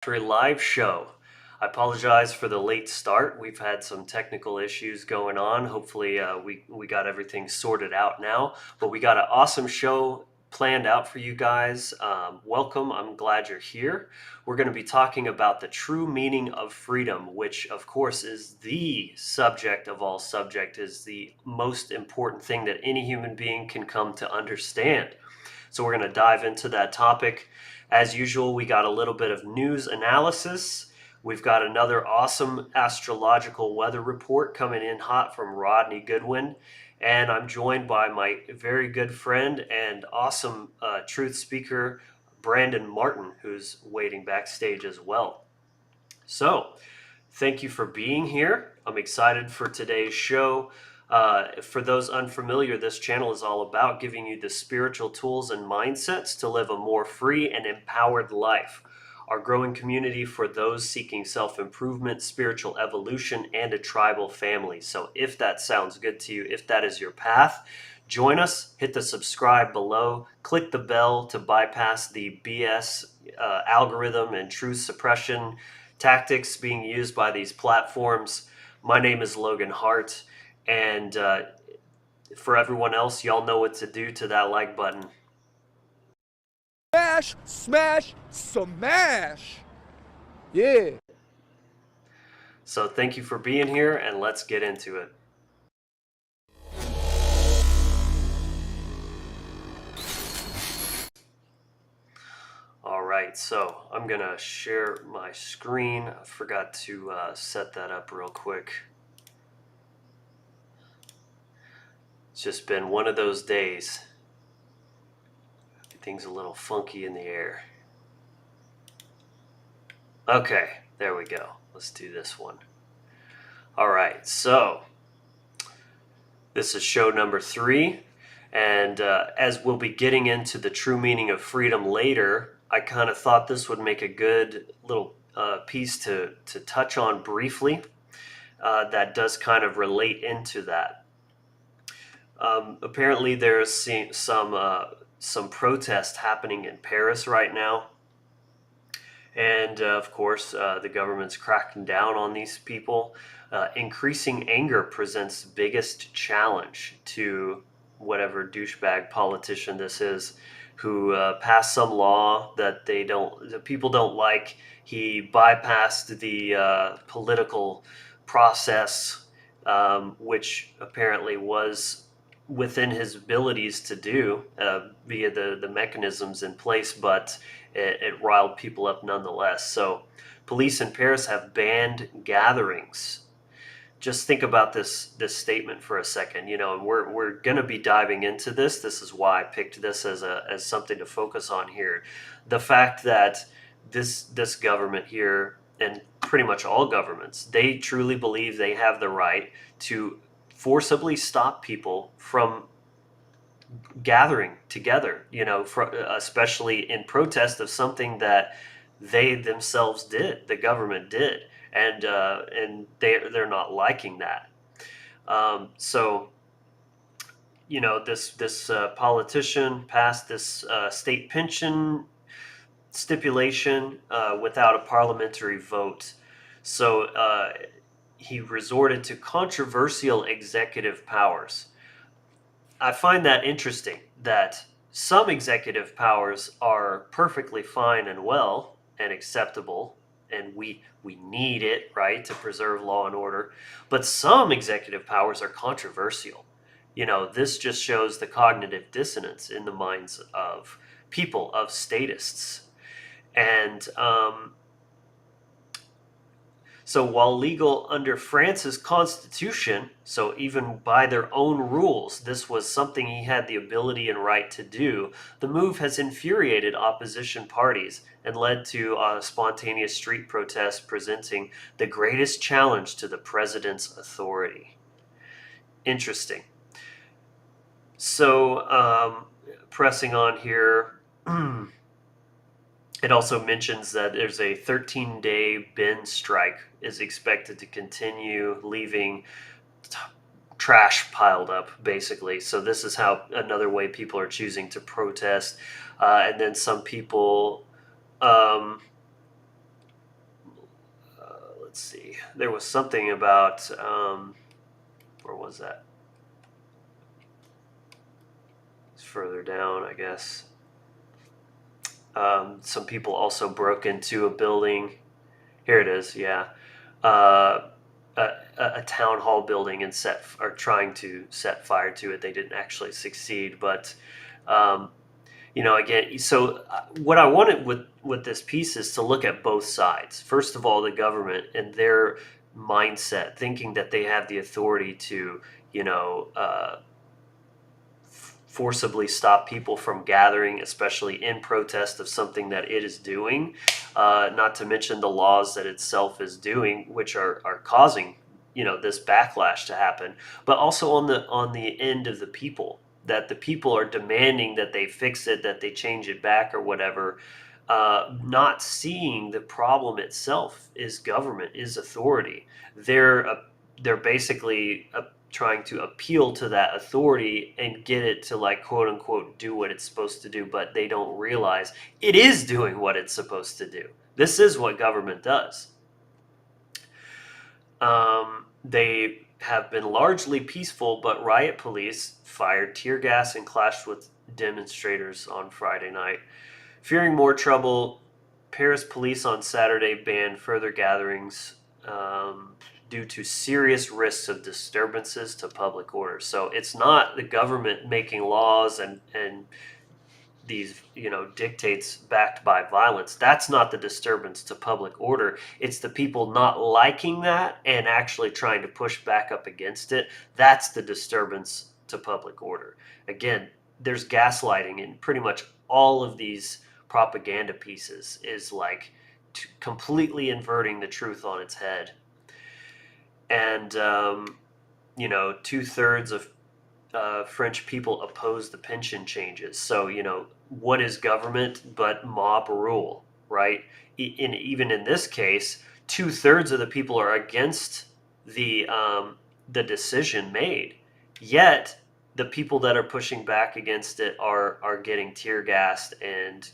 For a live show. I apologize for the late start. We've had some technical issues going on. Hopefully, we got everything sorted out now. But we got an awesome show planned out for you guys. Welcome. I'm glad you're here. We're going to be talking about the true meaning of freedom, which, of course, is the subject of all subject, is the most important thing that any human being can come to understand. So we're going to dive into that topic. As usual, we got a little bit of news analysis. We've got another awesome astrological weather report coming in hot from Rodney Goodwin. And I'm joined by my very good friend and awesome truth speaker, Brandon Martin, who's waiting backstage as well. So, thank you for being here. I'm excited for today's show. For those unfamiliar, this channel is all about giving you the spiritual tools and mindsets to live a more free and empowered life. Our growing community for those seeking self-improvement, spiritual evolution, and a tribal family. So if that sounds good to you, if that is your path, join us, hit the subscribe below, click the bell to bypass the BS algorithm and truth suppression tactics being used by these platforms. My name is Logan Hart, and for everyone else, y'all know what to do to that like button. Smash, smash, smash. Yeah. So thank you for being here, and let's get into it. All right, so I'm gonna share my screen. I forgot to set that up real quick. It's just been one of those days. Everything's a little funky in the air. Okay, there we go. Let's do this one. All right, so this is show number 3. And as we'll be getting into the true meaning of freedom later, I kind of thought this would make a good little piece to touch on briefly that does kind of relate into that. Apparently there's some protest happening in Paris right now. And of course, the government's cracking down on these people. Increasing anger presents the biggest challenge to whatever douchebag politician this is, who passed some law that the people don't like. He bypassed the political process, which apparently was within his abilities to do via the mechanisms in place, but it riled people up nonetheless. So police in Paris have banned gatherings. Just think about this statement for a second, and we're going to be diving into this. This is why I picked this as something to focus on here. The fact that this government here, and pretty much all governments, they truly believe they have the right to forcibly stop people from gathering together, especially in protest of something that they themselves did, the government did, and they're not liking that. So this politician passed this state pension stipulation without a parliamentary vote. So he resorted to controversial executive powers. I find that interesting that some executive powers are perfectly fine and well and acceptable, and we need it, right, to preserve law and order. But some executive powers are controversial. This just shows the cognitive dissonance in the minds of people, of statists. And so while legal under France's constitution, so even by their own rules, this was something he had the ability and right to do, the move has infuriated opposition parties and led to spontaneous street protests presenting the greatest challenge to the president's authority. Interesting. So pressing on here, it also mentions that there's a 13-day bin strike is expected to continue, leaving trash piled up, basically. So this is how another way people are choosing to protest. And then some people let's see. There was something about, where was that? It's further down, I guess. Some people also broke into a building. Here it is, yeah. Uh, a town hall building and are trying to set fire to it. They didn't actually succeed, but um, again, so what I wanted with this piece is to look at both sides. First of all, the government and their mindset, thinking that they have the authority to, forcibly stop people from gathering, especially in protest of something that it is doing. Not to mention the laws that itself is doing, which are causing this backlash to happen. But also on the end of the people, that the people are demanding that they fix it, that they change it back or whatever. Not seeing the problem itself is government, is authority. They're basically trying to appeal to that authority and get it to, like, quote unquote, do what it's supposed to do, but they don't realize it is doing what it's supposed to do. This is what government does. They have been largely peaceful, but riot police fired tear gas and clashed with demonstrators on Friday night. Fearing more trouble, Paris police on Saturday banned further gatherings due to serious risks of disturbances to public order. So it's not the government making laws and these dictates backed by violence. That's not the disturbance to public order. It's the people not liking that and actually trying to push back up against it. That's the disturbance to public order. Again, there's gaslighting in pretty much all of these propaganda pieces, is like completely inverting the truth on its head. And 2/3 of French people oppose the pension changes. So, what is government but mob rule, right? Even in this case, 2/3 of the people are against the decision made. Yet, the people that are pushing back against it are getting tear gassed and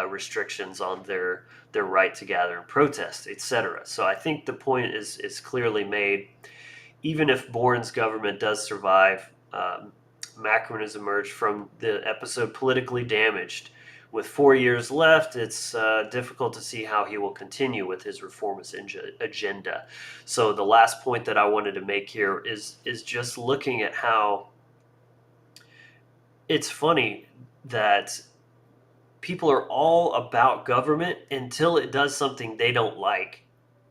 restrictions on their right to gather and protest, etc. So I think the point is clearly made. Even if Bourne's government does survive, Macron has emerged from the episode politically damaged. With 4 years left, it's difficult to see how he will continue with his reformist agenda. So the last point that I wanted to make here is just looking at how it's funny that people are all about government until it does something they don't like,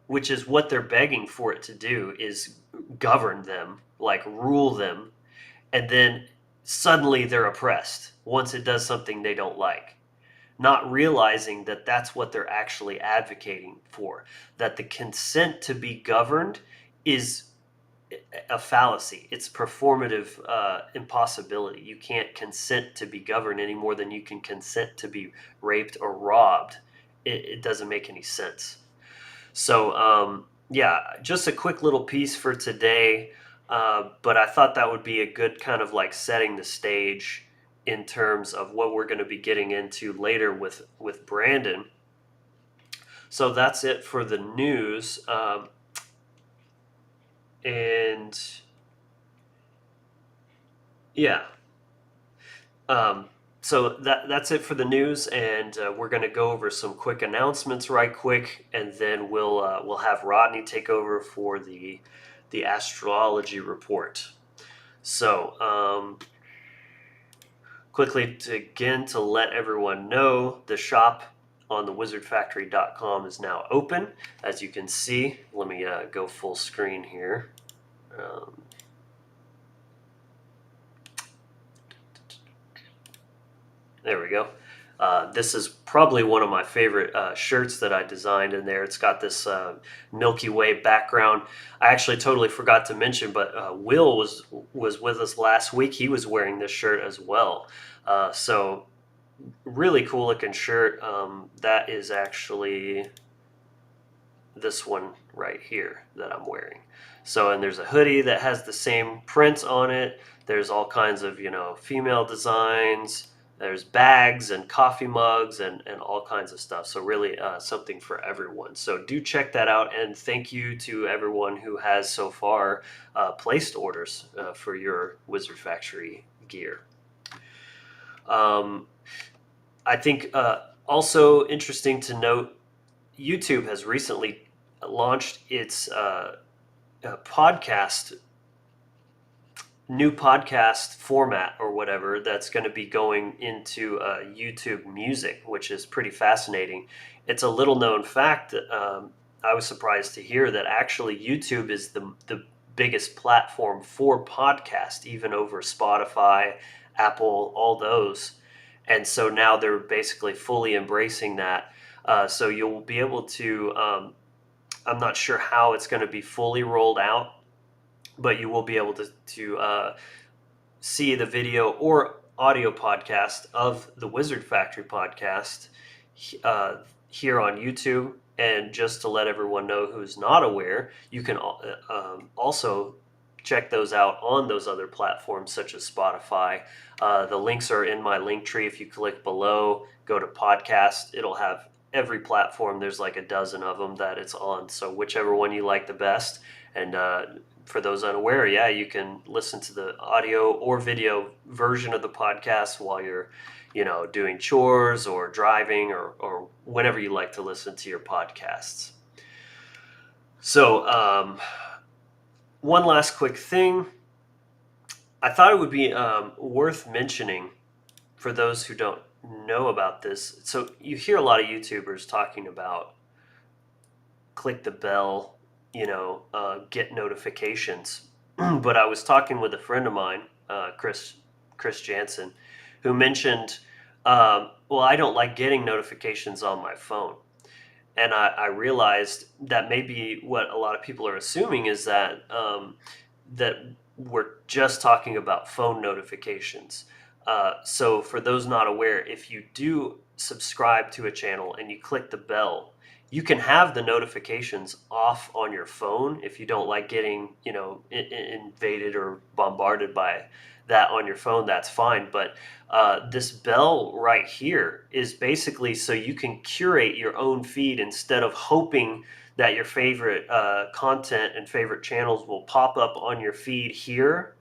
which is what they're begging for it to do, is govern them, like rule them, and then suddenly they're oppressed once it does something they don't like, not realizing that that's what they're actually advocating for, that the consent to be governed is a fallacy. It's performative impossibility. You can't consent to be governed any more than you can consent to be raped or robbed. It doesn't make any sense. So, yeah, just a quick little piece for today. But I thought that would be a good kind of like setting the stage in terms of what we're going to be getting into later with Brandon. So that's it for the news. And yeah. So that's it for the news, and we're going to go over some quick announcements right quick, and then we'll have Rodney take over for the astrology report. So quickly to let everyone know, the shop on the wizardfactory.com is now open. As you can see, let me go full screen here. There we go. This is probably one of my favorite shirts that I designed in there. It's got this Milky Way background. I actually totally forgot to mention, but Will was with us last week. He was wearing this shirt as well. So really cool looking shirt. That is actually this one right here that I'm wearing. So, and there's a hoodie that has the same print on it. There's all kinds of, female designs. There's bags and coffee mugs and all kinds of stuff. So really something for everyone. So do check that out. And thank you to everyone who has so far placed orders for your Wizard Factory gear. I think also interesting to note, YouTube has recently launched its new podcast format or whatever that's going to be going into YouTube Music, which is pretty fascinating. It's a little known fact. I was surprised to hear that actually YouTube is the biggest platform for podcast, even over Spotify, Apple, all those. And so now they're basically fully embracing that. So you'll be able to, I'm not sure how it's going to be fully rolled out, but you will be able to see the video or audio podcast of the Wizard Factory podcast here on YouTube. And just to let everyone know who's not aware, you can also check those out on those other platforms such as Spotify. The links are in my link tree. If you click below, go to podcast, it'll have every platform. There's like a dozen of them that it's on. So whichever one you like the best. And for those unaware, yeah, you can listen to the audio or video version of the podcast while you're, doing chores or driving or whenever you like to listen to your podcasts. So one last quick thing. I thought it would be worth mentioning for those who don't know about this. So you hear a lot of YouTubers talking about click the bell, get notifications. But I was talking with a friend of mine, Chris Jansen, who mentioned, well, I don't like getting notifications on my phone. And I realized that maybe what a lot of people are assuming is that that we're just talking about phone notifications. So for those not aware, if you do subscribe to a channel and you click the bell, you can have the notifications off on your phone if you don't like getting, invaded or bombarded by that on your phone. That's fine. But this bell right here is basically so you can curate your own feed instead of hoping that your favorite content and favorite channels will pop up on your feed here.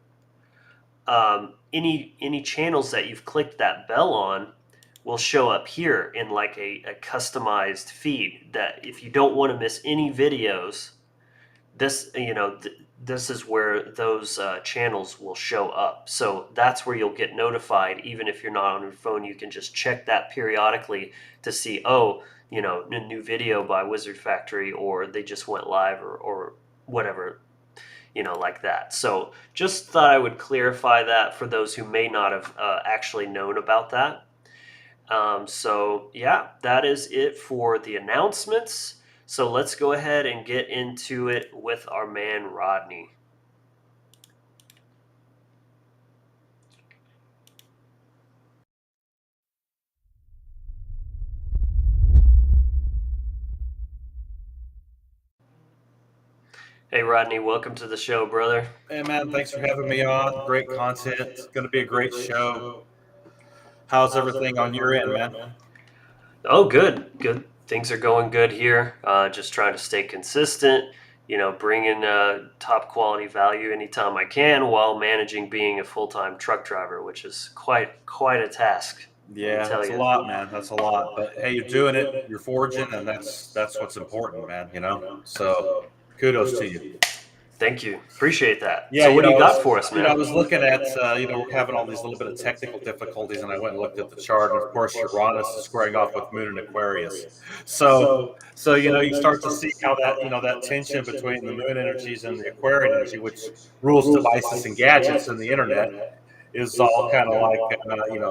Any channels that you've clicked that bell on will show up here in like a customized feed, that if you don't want to miss any videos, this this is where those channels will show up. So that's where you'll get notified. Even if you're not on your phone, you can just check that periodically to see, a new video by Wizard Factory, or they just went live, or whatever, like that. So just thought I would clarify that for those who may not have actually known about that. So yeah, that is it for the announcements. So let's go ahead and get into it with our man Rodney. Hey Rodney, welcome to the show, brother. Hey man, thanks for having me on. Great content. It's going to be a great show. How's everything on your end, man? Oh, good. Things are going good here. Just trying to stay consistent, bringing top quality value anytime I can while managing being a full-time truck driver, which is quite a task. Yeah, that's a lot, man. That's a lot. But hey, you're doing it. You're forging, and that's what's important, man. So kudos to you. Thank you. Appreciate that. Yeah, so what do you got for us, man? I was looking at, we're having all these little bit of technical difficulties, and I went and looked at the chart, and of course, Uranus is squaring off with Moon in Aquarius. So you start to see how that, that tension between the Moon energies and the Aquarian energy, which rules devices and gadgets and the internet, is all kind of like,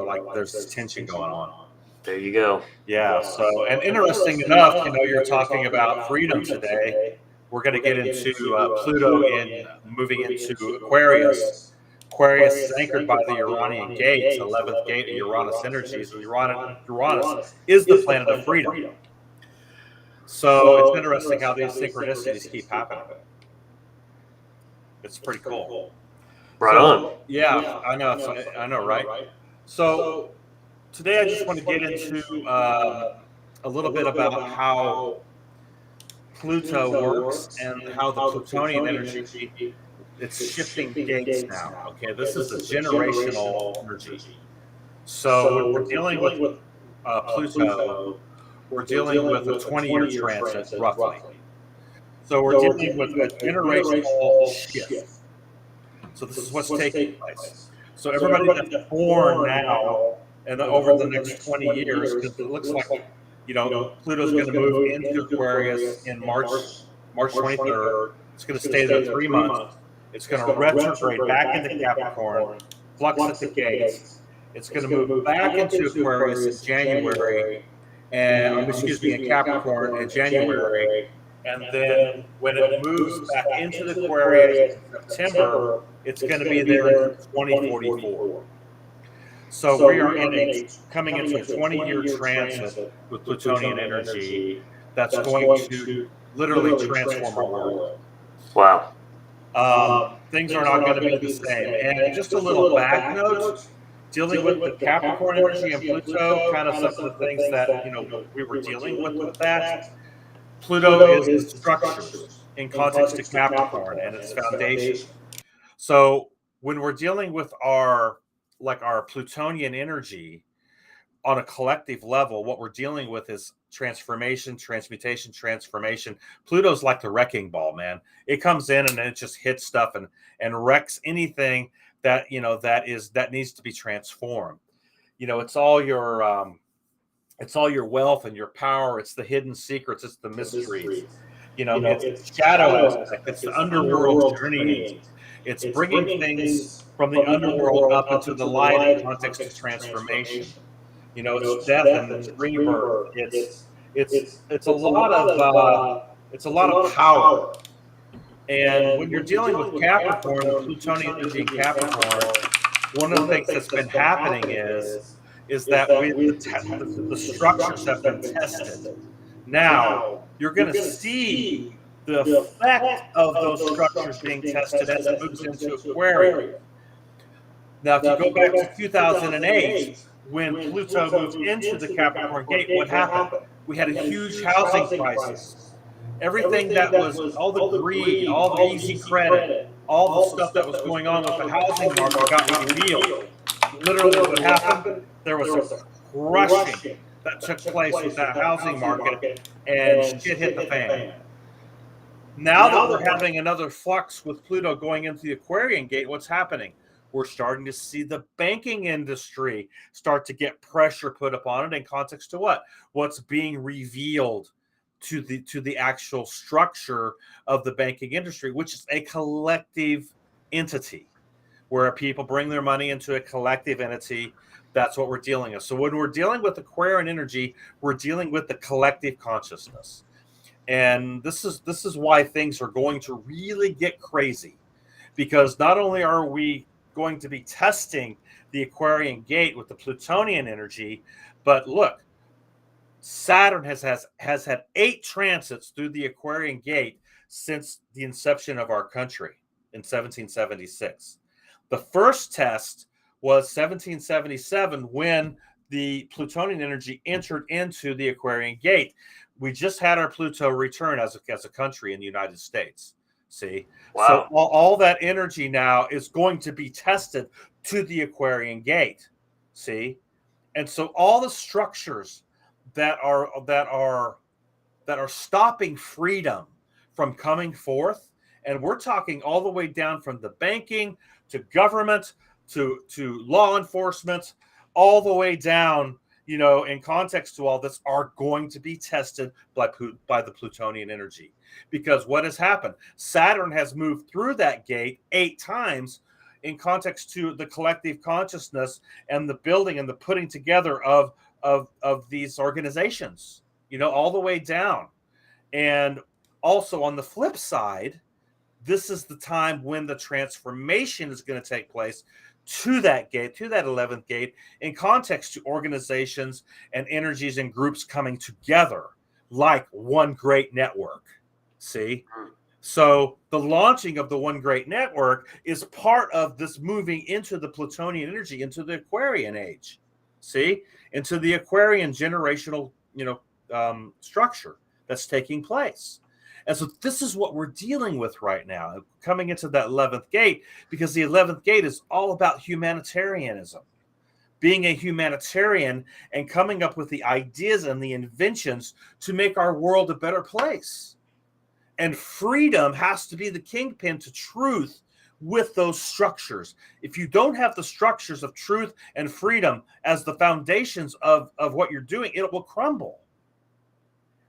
like there's this tension going on. There you go. Yeah. So, and interesting enough, you're talking about freedom today. We're going to get into Pluto moving into Aquarius. Aquarius is anchored by the Uranian gates, 11th gate of Uranus energies, and Uranus is the planet of freedom. So it's interesting how these synchronicities keep happening. It's pretty cool. Right on. Yeah, I know, right? So today I just want to get into a little bit about how Pluto works and how the Plutonian energy, it's shifting gates now. Okay, this is a generational energy. So when we're dealing with Pluto, we're dealing with a 20-year transit, roughly. So we're dealing with a generational shift. So this is what's taking place. So everybody that's born now and over the next 20 years, because it looks like, Pluto's going to move into Aquarius in March 23rd. It's going to stay there 3 months. It's going to retrograde back into Capricorn, flux at the gates. It's going to move back into Aquarius in January, in Capricorn in January. And then when it moves back into the Aquarius in September, it's going to be there until 2044. So we are coming into a 20-year transit with Plutonian energy that's going to literally transform our world. Wow. Things are not going to be the same. And just a little back note, dealing with the Capricorn energy and Pluto, kind of some of the things that we were dealing with that. Pluto is the structures in context to Capricorn and its foundation. So when we're dealing with our Plutonian energy on a collective level, what we're dealing with is transformation, transmutation, transformation. Pluto's like the wrecking ball, man. It comes in and then it just hits stuff and wrecks anything that that needs to be transformed. It's all your wealth and your power. It's the hidden secrets. It's the mysteries. It's shadow aspect. It's the underworld journeying. It's bringing things from the underworld up into the light in context of transformation. It's death and it's rebirth. It's a lot of power. And when you're dealing with Capricorn, the Plutonian energy in Capricorn, one of the things that's been happening is that the structures have been tested. Now you're going to see the effect of those structures being tested as it moves into Aquarius. Now, if you go back to 2008, when Pluto moved into the Capricorn gate, what happened? We had a huge housing crisis. Everything that was all the greed, all the easy credit, all the stuff that was going on with the housing market got revealed. Literally, what happened? There was a crushing that took place with that housing market, and shit hit the fan. Now that we're having another flux with Pluto going into the Aquarian gate, what's happening? We're starting to see the banking industry start to get pressure put upon it in context to what? What's being revealed to the actual structure of the banking industry, which is a collective entity where people bring their money into a collective entity. That's what we're dealing with. So when we're dealing with Aquarian energy, we're dealing with the collective consciousness. And this is why things are going to really get crazy, because not only are we going to be testing the Aquarian gate with the Plutonian energy, but look, Saturn has had 8 transits through the Aquarian gate since the inception of our country in 1776. The first test was 1777 when the Plutonian energy entered into the Aquarian gate. We just had our Pluto return as a country in the United States. See? Wow. So all that energy now is going to be tested to the Aquarian gate. See? And so all the structures that are stopping freedom from coming forth, and we're talking all the way down from the banking to government to law enforcement, all the way down, in context to all this, are going to be tested by the Plutonian energy. Because what has happened? Saturn has moved through that gate 8 times in context to the collective consciousness and the building and the putting together of these organizations, all the way down. And also on the flip side, this is the time when the transformation is going to take place to that gate, to that 11th gate, in context to organizations and energies and groups coming together like one great network. See? So the launching of the one great network is part of this moving into the Plutonian energy, into the Aquarian age. see, into the Aquarian generational, structure that's taking place. And so this is what we're dealing with right now, coming into that 11th gate, because the 11th gate is all about humanitarianism, being a humanitarian and coming up with the ideas and the inventions to make our world a better place. And freedom has to be the kingpin to truth with those structures. If you don't have the structures of truth and freedom as the foundations of what you're doing, it will crumble.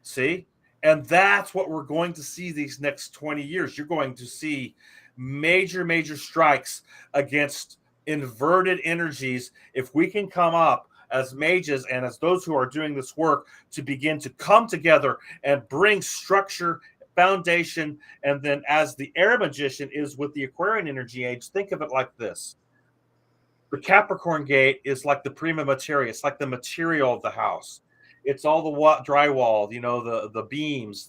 See? And that's what we're going to see these next 20 years. You're going to see major, major strikes against inverted energies. If we can come up as mages and as those who are doing this work to begin to come together and bring structure, foundation, and then as the air magician is with the Aquarian energy age, think of it like this. The Capricorn gate is like the prima materia. It's like the material of the house. It's all the drywall, the beams,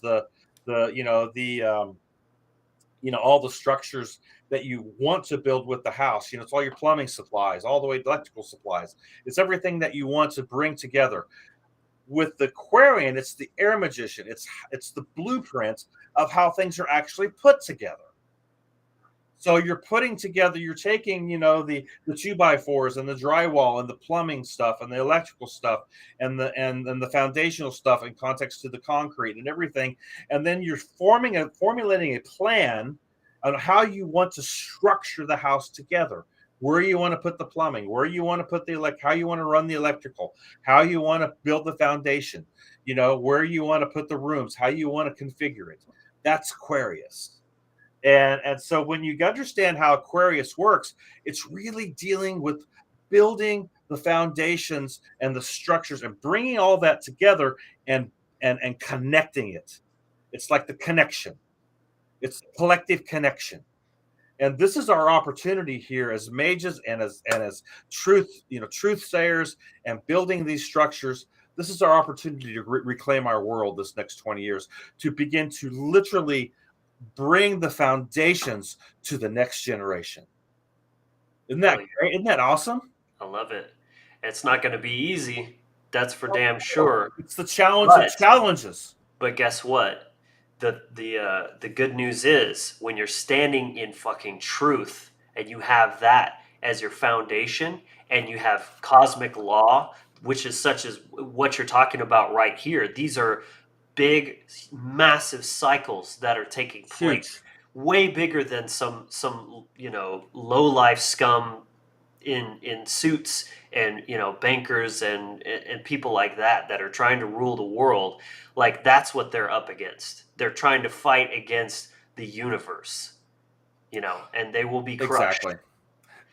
all the structures that you want to build with the house. It's all your plumbing supplies, all the way to electrical supplies. It's everything that you want to bring together. With the Aquarian, it's the air magician. It's the blueprint of how things are actually put together. So you're putting together, you're taking, the 2x4s and the drywall and the plumbing stuff and the electrical stuff and the foundational stuff in context to the concrete and everything. And then you're formulating a plan on how you want to structure the house together, where you want to put the plumbing, where you want to put how you want to run the electrical, how you want to build the foundation, where you want to put the rooms, how you want to configure it. That's Aquarius. And so when you understand how Aquarius works, it's really dealing with building the foundations and the structures and bringing all that together and connecting it. It's like the connection. It's collective connection. And this is our opportunity here as mages and as truth sayers and building these structures. This is our opportunity to reclaim our world this next 20 years, to begin to literally bring the foundations to the next generation. Isn't that great? Isn't that awesome? I love it. It's not going to be easy. That's for damn sure. It's the challenge of challenges. But guess what? The good news is when you're standing in fucking truth and you have that as your foundation and you have cosmic law, which is such as what you're talking about right here. These are big, massive cycles that are taking place, way bigger than some low life scum in suits and bankers and people like that are trying to rule the world. Like that's what they're up against. They're trying to fight against the universe, and they will be crushed.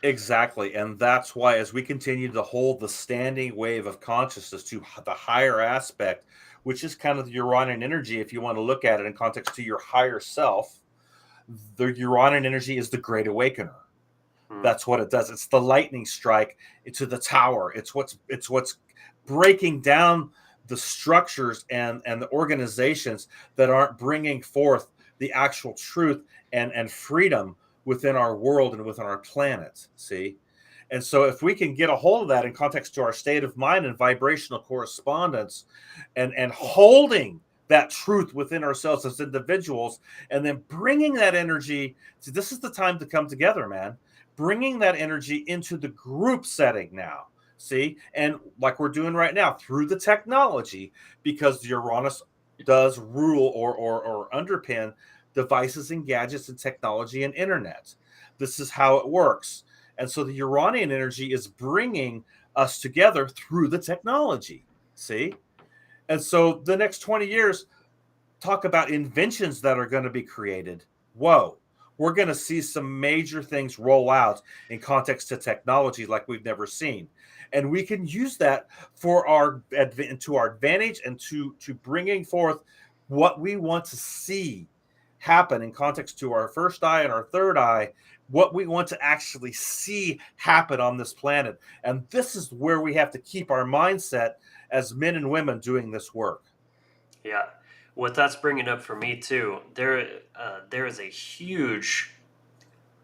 Exactly. And that's why as we continue to hold the standing wave of consciousness to the higher aspect, which is kind of the Uranian energy, if you want to look at it in context to your higher self, the Uranian energy is the great awakener. That's what it does. It's the lightning strike into the tower. It's what's breaking down the structures and the organizations that aren't bringing forth the actual truth and freedom within our world and within our planet. See? And so if we can get a hold of that in context to our state of mind and vibrational correspondence and holding that truth within ourselves as individuals, and then bringing that energy, see, this is the time to come together, man. Bringing that energy into the group setting now, see? And like we're doing right now through the technology, because Uranus does rule or underpin devices and gadgets and technology and internet. This is how it works. And so the Uranian energy is bringing us together through the technology, see? And so the next 20 years, talk about inventions that are going to be created. Whoa, we're going to see some major things roll out in context to technology like we've never seen. And we can use that for our advantage and to bringing forth what we want to see happen in context to our first eye and our third eye, what we want to actually see happen on this planet. And this is where we have to keep our mindset as men and women doing this work. Yeah. What that's bringing up for me too, there is a huge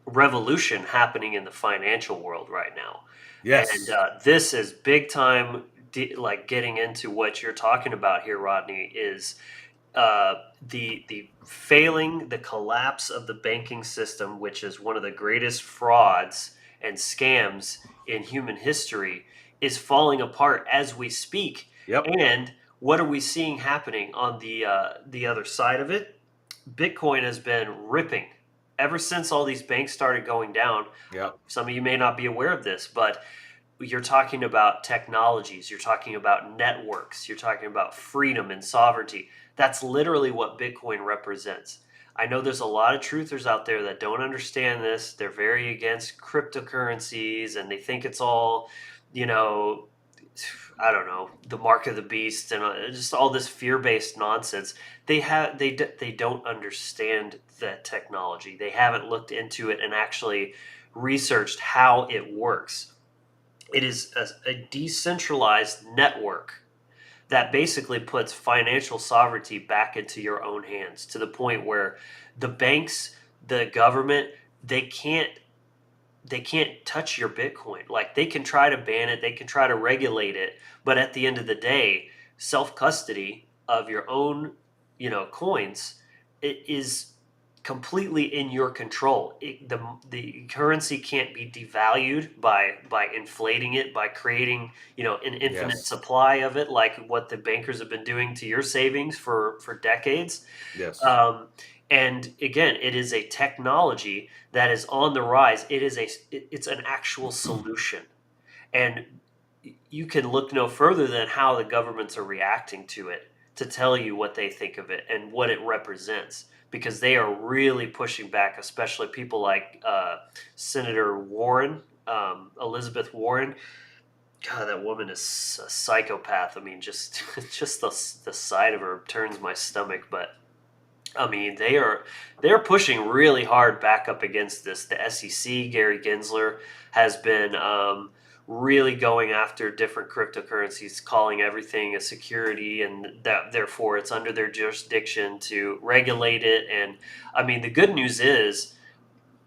revolution happening in the financial world right now. And Yes. this is big time, like getting into what you're talking about here, Rodney, is the failing, the collapse of the banking system, which is one of the greatest frauds and scams in human history, is falling apart as we speak. Yep. And what are we seeing happening on the other side of it? Bitcoin has been ripping ever since all these banks started going down. Yep. Some of you may not be aware of this, but you're talking about technologies, you're talking about networks, you're talking about freedom and sovereignty. That's literally what Bitcoin represents. I know there's a lot of truthers out there that don't understand this. They're very against cryptocurrencies and they think it's all, you know, I don't know, the mark of the beast and just all this fear-based nonsense. They don't understand that technology. They haven't looked into it and actually researched how it works. It is a decentralized network that basically puts financial sovereignty back into your own hands to the point where the banks, the government, they can't they can't touch your Bitcoin. Like they can try to ban it, they can try to regulate it, but at the end of the day, self custody of your own, coins, it is completely in your control. The currency can't be devalued by inflating it, by creating an infinite Yes. supply of it, like what the bankers have been doing to your savings for decades. Yes. Um, and again, it is a technology that is on the rise. It's an actual solution, and you can look no further than how the governments are reacting to it to tell you what they think of it and what it represents. Because they are really pushing back, especially people like Senator Warren, Elizabeth Warren. God, that woman is a psychopath. I mean, just just the sight of her turns my stomach. But I mean, they're pushing really hard back up against this. The SEC, Gary Gensler, has been really going after different cryptocurrencies, calling everything a security, and that therefore it's under their jurisdiction to regulate it. And I mean, the good news is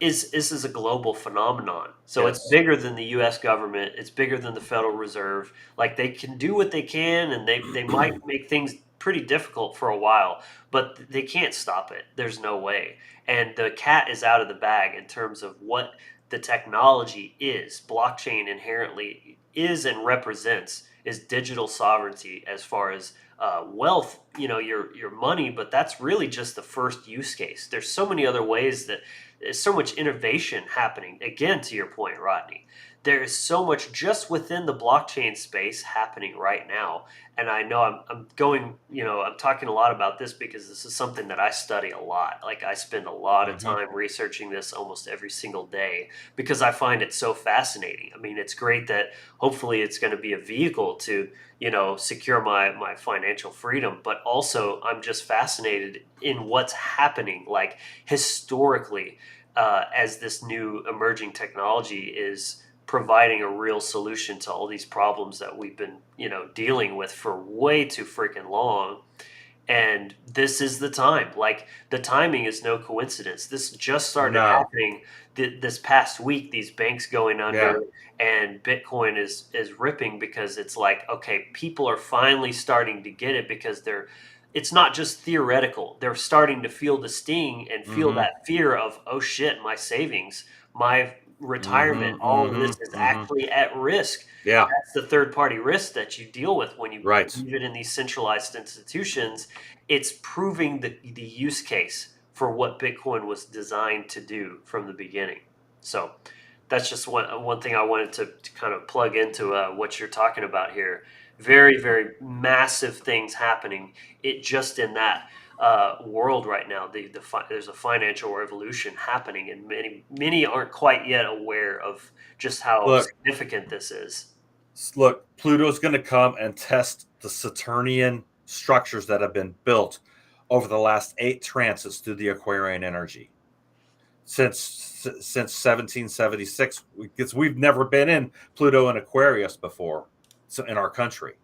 this is a global phenomenon. So it's Yes. bigger than the U.S. government. It's bigger than the Federal Reserve. Like they can do what they can, and they might make things pretty difficult for a while, but they can't stop it. There's no way. And the cat is out of the bag in terms of what the technology is. Blockchain inherently is and represents is digital sovereignty as far as wealth, your money, but that's really just the first use case. There's so many other ways that there's so much innovation happening. Again, to your point, Rodney, there is so much just within the blockchain space happening right now. And I know I'm going, I'm talking a lot about this because this is something that I study a lot. Like I spend a lot of Hmm. time researching this almost every single day because I find it so fascinating. I mean, it's great that hopefully it's going to be a vehicle to, secure my financial freedom, but also I'm just fascinated in what's happening, like historically, as this new emerging technology is providing a real solution to all these problems that we've been, dealing with for way too freaking long. And this is the time. Like the timing is no coincidence. This just started No. happening this past week. These banks going Yeah. under, and Bitcoin is ripping because it's like, okay, people are finally starting to get it because they're. It's not just theoretical. They're starting to feel the sting and feel Hmm. that fear of, oh shit, my savings, my retirement, Hmm. all of Hmm. this is Hmm. actually at risk. Yeah. That's the third party risk that you deal with when you Right. leave it in these centralized institutions. It's proving the use case for what Bitcoin was designed to do from the beginning. So that's just one thing I wanted to kind of plug into what you're talking about here. Very, very massive things happening. It just in that world right now. There's a financial revolution happening, and many aren't quite yet aware of just how Look, significant this is. look, Pluto's going to come and test the Saturnian structures that have been built over the last 8 transits through the Aquarian energy since 1776, because we've never been in Pluto and Aquarius before, so in our country.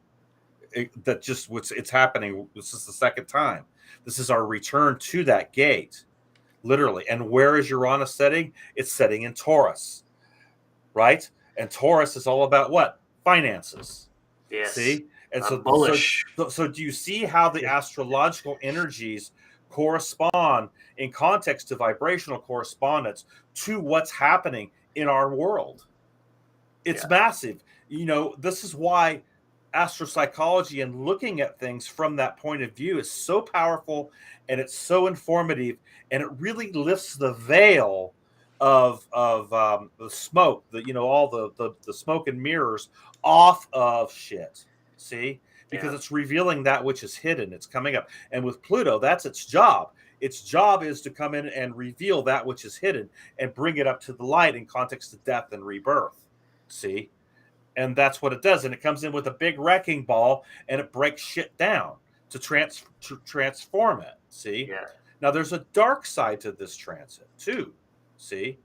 That just it's happening. This is the second time. This is our return to that gate. literally. And where is Uranus setting? It's setting in Taurus, right? And Taurus is all about what? Finances. Yes. See? And I'm so, bullish. do you see how the astrological energies correspond in context to vibrational correspondence to what's happening in our world? It's Yeah. massive. This is why astropsychology and looking at things from that point of view is so powerful, and it's so informative, and it really lifts the veil of the smoke, all the smoke and mirrors off of shit. See, because Yeah. it's revealing that which is hidden. It's coming up, and with Pluto, that's its job. Its job is to come in and reveal that which is hidden and bring it up to the light in context of death and rebirth. See, and that's what it does, and it comes in with a big wrecking ball, and it breaks shit down to transform it. See, Yeah. now there's a dark side to this transit too. See,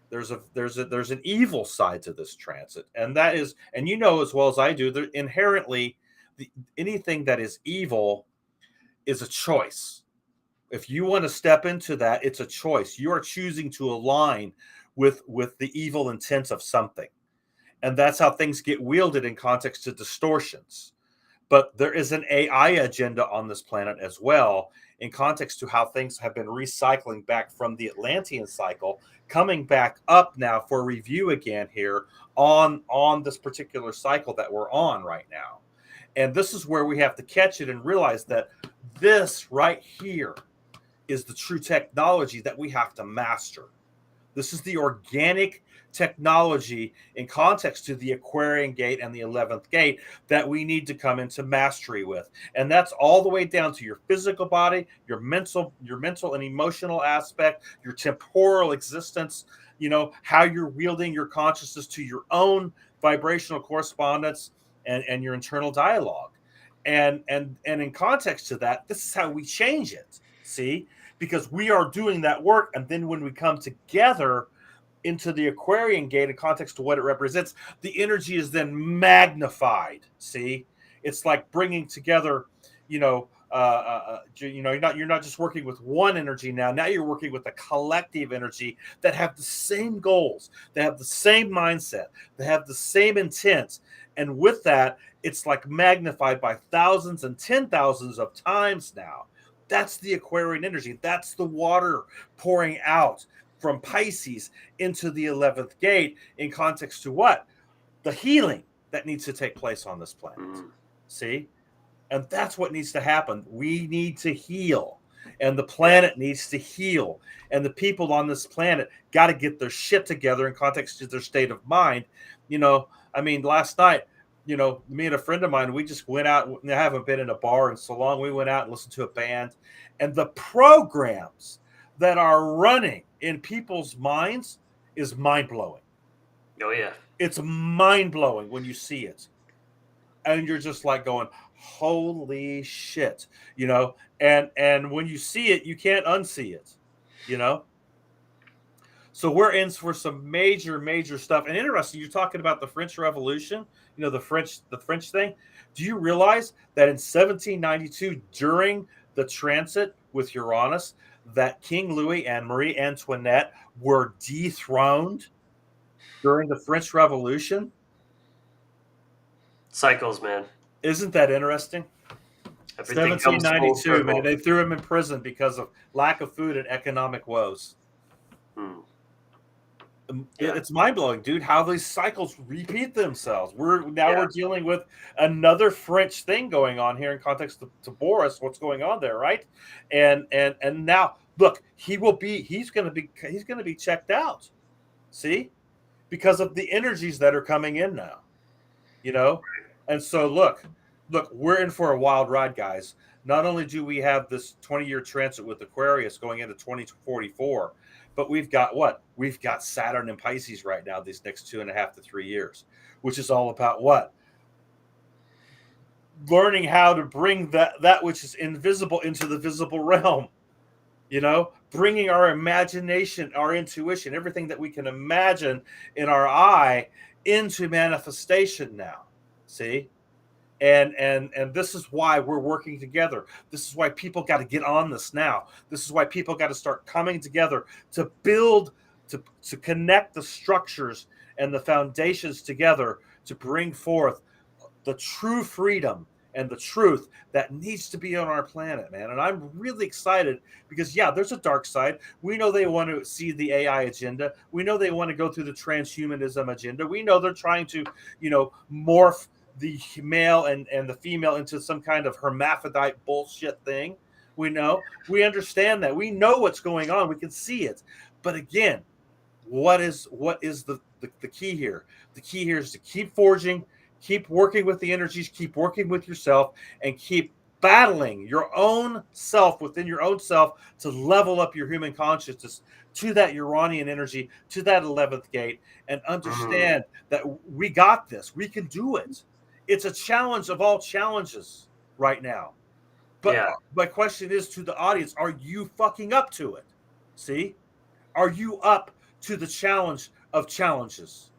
there's an evil side to this transit, and that is, and as well as I do, that inherently anything that is evil is a choice. If you want to step into that, it's a choice. You are choosing to align with the evil intent of something. And that's how things get wielded in context to distortions. But there is an AI agenda on this planet as well, in context to how things have been recycling back from the Atlantean cycle, coming back up now for review again here on this particular cycle that we're on right now. And this is where we have to catch it and realize that this right here is the true technology that we have to master. This is the organic technology in context to the Aquarian gate and the 11th gate that we need to come into mastery with. And that's all the way down to your physical body, your mental and emotional aspect, your temporal existence, how you're wielding your consciousness to your own vibrational correspondence and your internal dialogue. And in context to that, this is how we change it. See? Because we are doing that work, and then when we come together into the Aquarian gate in context to what it represents, the energy is then magnified. See, it's like bringing together, you're not just working with one energy now. Now you're working with a collective energy that have the same goals, they have the same mindset, they have the same intent, and with that, it's like magnified by thousands and 10,000s of times now. That's the Aquarian energy. That's the water pouring out from Pisces into the 11th gate in context to what? The healing that needs to take place on this planet. See? And that's what needs to happen. We need to heal. And the planet needs to heal. And the people on this planet got to get their shit together in context to their state of mind. Last night, me and a friend of mine, we just went out. I haven't been in a bar in so long. We went out and listened to a band, and the programs that are running in people's minds is mind blowing. Oh yeah, it's mind blowing when you see it, and you're just like going, "Holy shit!" And when you see it, you can't unsee it. So we're in for some major, major stuff. And interesting, you're talking about the French Revolution, the French thing. Do you realize that in 1792, during the transit with Uranus, that King Louis and Marie Antoinette were dethroned during the French Revolution? cycles, man. Isn't that interesting? Everything comes full 1792, circle. man. They threw him in prison because of lack of food and economic woes. Yeah. It's mind-blowing, dude, how these cycles repeat themselves. We're dealing with another French thing going on here in context to Boris, what's going on there, right? And now look, he's going to be checked out. See? Because of the energies that are coming in now. And so look, we're in for a wild ride, guys. Not only do we have this 20-year transit with Aquarius going into 2044, but we've got what? We've got Saturn and Pisces right now these next 2.5 to 3 years, which is all about what? Learning how to bring that which is invisible into the visible realm. Bringing our imagination, our intuition, everything that we can imagine in our eye into manifestation now. See? And this is why we're working together. This is why people got to get on this now. This is why people got to start coming together to build, to connect the structures and the foundations together to bring forth the true freedom and the truth that needs to be on our planet, man. And I'm really excited because, yeah, there's a dark side. We know they want to see the AI agenda. We know they want to go through the transhumanism agenda. We know they're trying to, morph the male and the female into some kind of hermaphrodite bullshit thing. We understand that. We know what's going on. We can see it. But again, what is the key here? The key here is to keep forging, keep working with the energies, keep working with yourself, and keep battling your own self within your own self to level up your human consciousness to that Uranian energy, to that 11th gate, and understand that we got this. We can do it. It's a challenge of all challenges right now. But my question is to the audience, are you fucking up to it? See? Are you up to the challenge of challenges?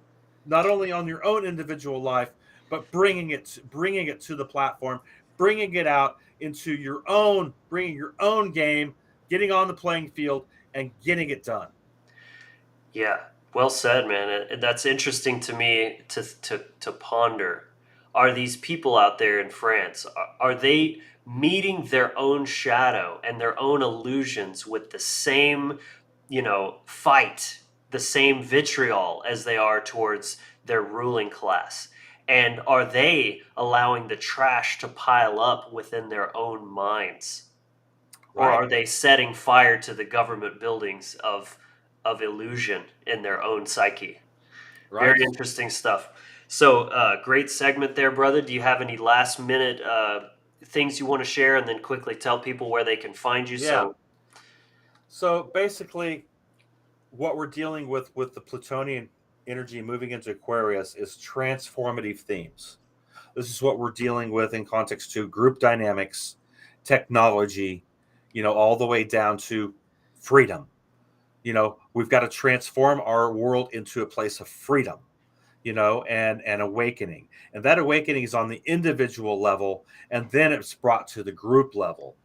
Not only on your own individual life, but bringing it to the platform, bringing it out into bringing your own game, getting on the playing field, and getting it done. Yeah, well said, man. And that's interesting to me to ponder. Are these people out there in France, are they meeting their own shadow and their own illusions with the same, fight, the same vitriol as they are towards their ruling class? And are they allowing the trash to pile up within their own minds? Or Right. are they setting fire to the government buildings of illusion in their own psyche? Right. Very interesting stuff. So, great segment there, brother. Do you have any last minute things you want to share, and then quickly tell people where they can find you? Yeah. So basically, what we're dealing with the Plutonian energy moving into Aquarius is transformative themes. This is what we're dealing with in context to group dynamics, technology, all the way down to freedom. We've got to transform our world into a place of freedom, and awakening. And that awakening is on the individual level, and then it's brought to the group level.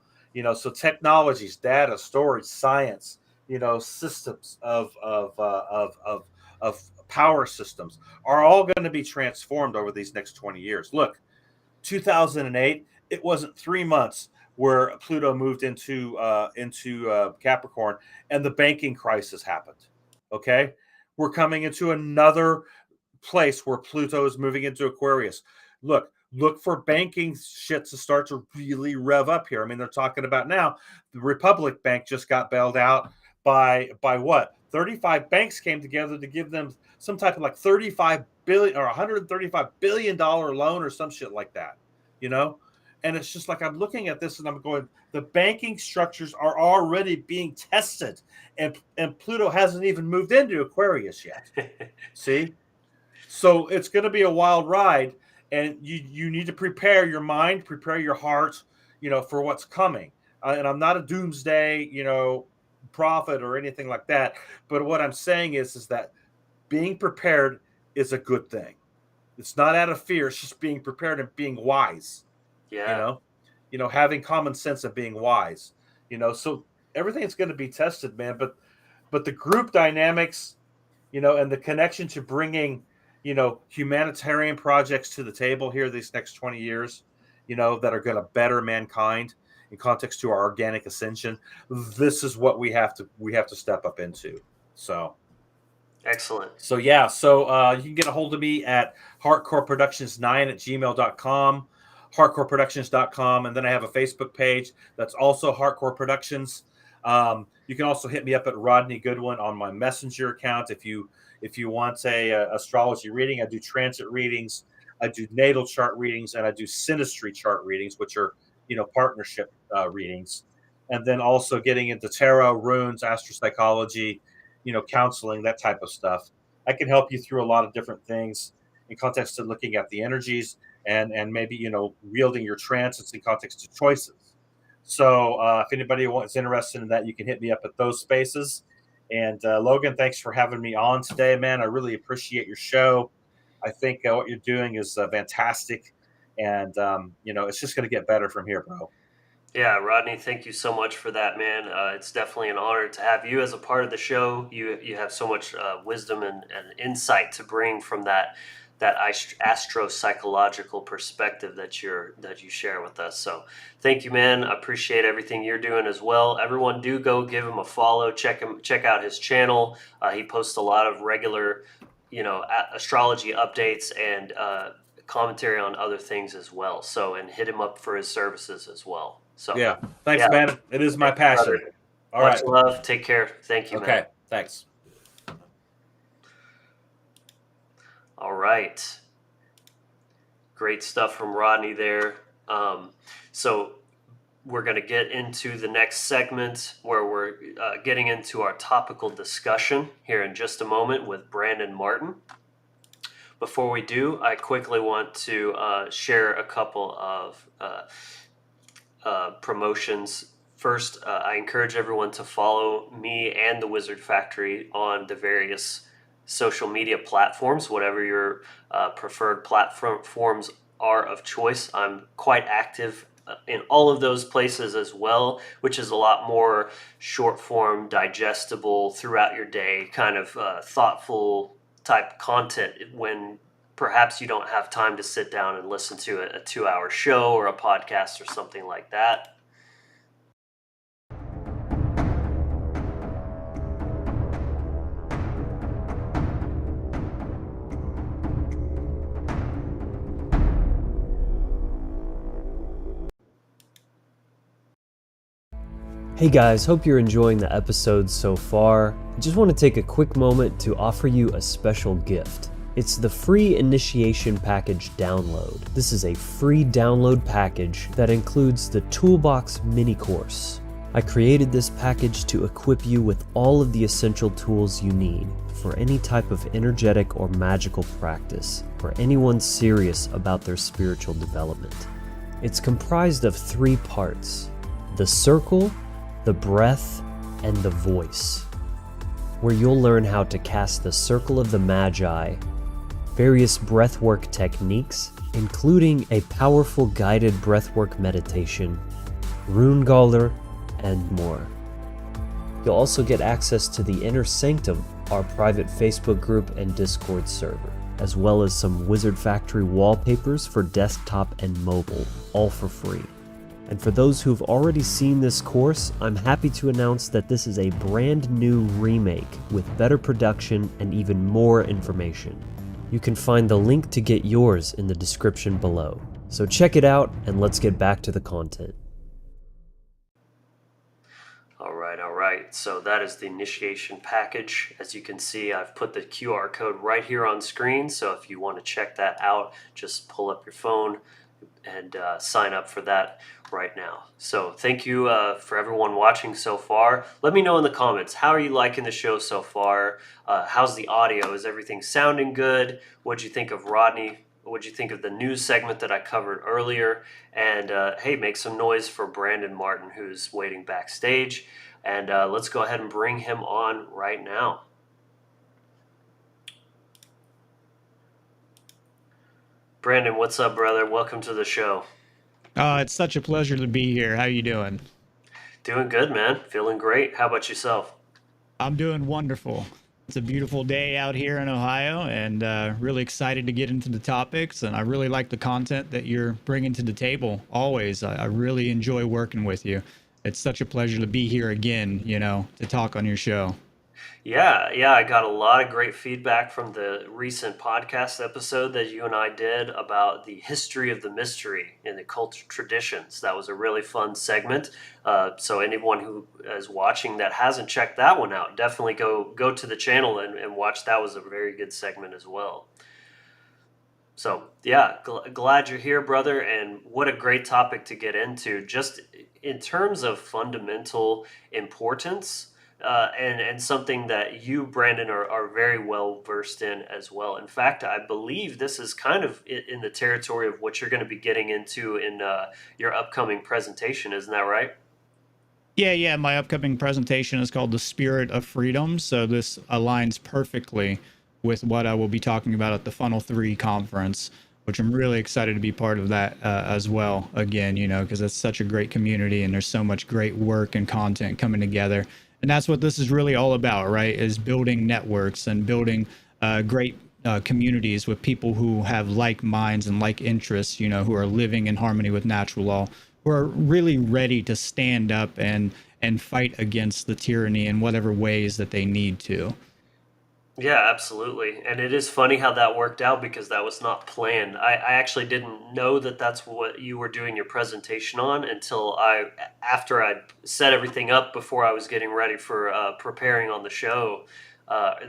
So technologies, data, storage, science, systems of power systems are all going to be transformed over these next 20 years. Look, 2008, it wasn't 3 months where Pluto moved into Capricorn and the banking crisis happened. Okay, we're coming into another place where Pluto is moving into Aquarius. Look for banking shit to start to really rev up here. I mean, they're talking about now the Republic Bank just got bailed out by what? 35 banks came together to give them some type of like 35 billion or 135 billion dollar loan or some shit like that, you know? And it's just like I'm looking at this and I'm going, the banking structures are already being tested, and Pluto hasn't even moved into Aquarius yet. See? So it's going to be a wild ride, and you need to prepare your mind, prepare your heart, for what's coming. And I'm not a doomsday, prophet or anything like that. But what I'm saying is that being prepared is a good thing. It's not out of fear. It's just being prepared and being wise. You Yeah. know, having common sense and being wise. So everything's going to be tested, man. But the group dynamics, and the connection to bringing, humanitarian projects to the table here these next 20 years, that are going to better mankind in context to our organic ascension. This is what we have to step up into. So Excellent. yeah. So you can get a hold of me at heartcoreproductions9@gmail.com, heartcoreproductions.com. And then I have a Facebook page that's also Heartcore Productions. You can also hit me up at Rodney Goodwin on my Messenger account if you want a astrology reading. I do transit readings, I do natal chart readings, and I do synastry chart readings, which are partnership readings. And then also getting into tarot, runes, astropsychology, counseling, that type of stuff. I can help you through a lot of different things in context to looking at the energies and maybe wielding your transits in context to choices. So if anybody is interested in that, you can hit me up at those spaces. And Logan, thanks for having me on today, man. I really appreciate your show. I think what you're doing is fantastic. And it's just going to get better from here, bro. Yeah, Rodney, thank you so much for that, man. It's definitely an honor to have you as a part of the show. You have so much wisdom and insight to bring from that astro psychological perspective that you share with us. So thank you, man. I appreciate everything you're doing as well. Everyone, do go give him a follow. Check out his channel. He posts a lot of regular, astrology updates and commentary on other things as well. So, and hit him up for his services as well. So, Yeah. Thanks, yeah, man. It is my passion. brother. All Much right. love. Take care. Thank you, man. Okay. Thanks. All right. Great stuff from Rodney there. So we're going to get into the next segment where we're getting into our topical discussion here in just a moment with Brandon Martin. Before we do, I quickly want to share a couple of promotions. First, I encourage everyone to follow me and the Wizard Factory on the various social media platforms, whatever your preferred platforms are of choice. I'm quite active in all of those places as well, which is a lot more short form, digestible throughout your day, kind of thoughtful type content when perhaps you don't have time to sit down and listen to a 2-hour show or a podcast or something like that. Hey guys, hope you're enjoying the episode so far. I just want to take a quick moment to offer you a special gift. It's the free initiation package download. This is a free download package that includes the Toolbox mini course. I created this package to equip you with all of the essential tools you need for any type of energetic or magical practice for anyone serious about their spiritual development. It's comprised of 3 parts: the circle, the breath, and the voice, where you'll learn how to cast the Circle of the Magi, various breathwork techniques, including a powerful guided breathwork meditation, rune galler, and more. You'll also get access to the Inner Sanctum, our private Facebook group and Discord server, as well as some Wizard Factory wallpapers for desktop and mobile, all for free. And for those who've already seen this course, I'm happy to announce that this is a brand new remake with better production and even more information. You can find the link to get yours in the description below. So check it out and let's get back to the content. All right. So that is the initiation package. As you can see, I've put the QR code right here on screen. So if you want to check that out, just pull up your phone and sign up for that right now. So thank you for everyone watching so far. Let me know in the comments, how are you liking the show so far? How's the audio? Is everything sounding good? What'd you think of Rodney? What'd you think of the news segment that I covered earlier? And hey, make some noise for Brandon Martin, who's waiting backstage. And let's go ahead and bring him on right now. Brandon, what's up, brother? Welcome to the show. It's such a pleasure to be here. How you doing? Doing good, man. Feeling great. How about yourself? I'm doing wonderful. It's a beautiful day out here in Ohio, and really excited to get into the topics. And I really like the content that you're bringing to the table. Always, I really enjoy working with you. It's such a pleasure to be here again, to talk on your show. Yeah, I got a lot of great feedback from the recent podcast episode that you and I did about the history of the mystery in the culture traditions. That was a really fun segment. So anyone who is watching that hasn't checked that one out, definitely go to the channel and watch. That was a very good segment as well. So yeah, glad you're here, brother. And what a great topic to get into, just in terms of fundamental importance. And something that you, Brandon, are very well versed in as well. In fact, I believe this is kind of in the territory of what you're going to be getting into in your upcoming presentation. Isn't that right? Yeah. My upcoming presentation is called The Spirit of Freedom. So this aligns perfectly with what I will be talking about at the Funnel 3 conference. which I'm really excited to be part of that as well. Again, because it's such a great community and there's so much great work and content coming together. And that's what this is really all about, right? Is building networks and building great communities with people who have like minds and like interests, who are living in harmony with natural law, who are really ready to stand up and fight against the tyranny in whatever ways that they need to. Yeah, absolutely. And it is funny how that worked out because that was not planned. I actually didn't know that that's what you were doing your presentation on until after I set everything up before I was getting ready for preparing on the show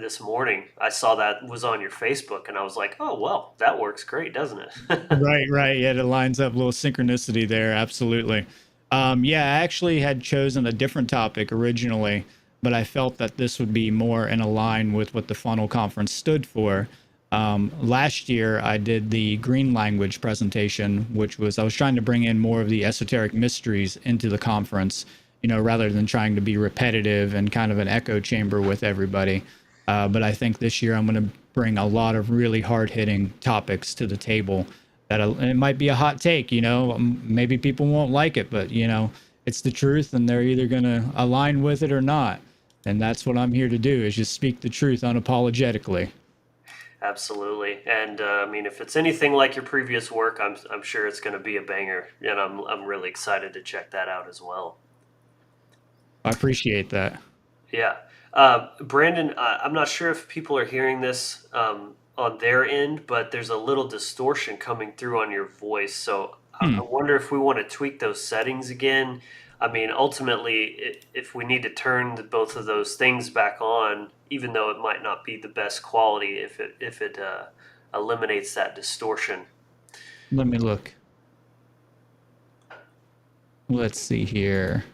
this morning. I saw that was on your Facebook and I was like, oh, well, that works great, doesn't it? Right, right. Yeah, it lines up a little synchronicity there. Absolutely. Yeah, I actually had chosen a different topic originally, but I felt that this would be more in line with what the funnel conference stood for. Last year, I did the green language presentation, which was I was trying to bring in more of the esoteric mysteries into the conference, rather than trying to be repetitive and kind of an echo chamber with everybody. But I think this year I'm going to bring a lot of really hard hitting topics to the table. It might be a hot take, maybe people won't like it, but it's the truth and they're either going to align with it or not. And that's what I'm here to do, is just speak the truth unapologetically. Absolutely. And I mean, if it's anything like your previous work, I'm sure it's going to be a banger, and I'm really excited to check that out as well. I appreciate that. Yeah. Brandon, I'm not sure if people are hearing this on their end, but there's a little distortion coming through on your voice. So I wonder if we want to tweak those settings again. I mean, ultimately, if we need to turn both of those things back on, even though it might not be the best quality, if it eliminates that distortion. Let me look. Let's see here.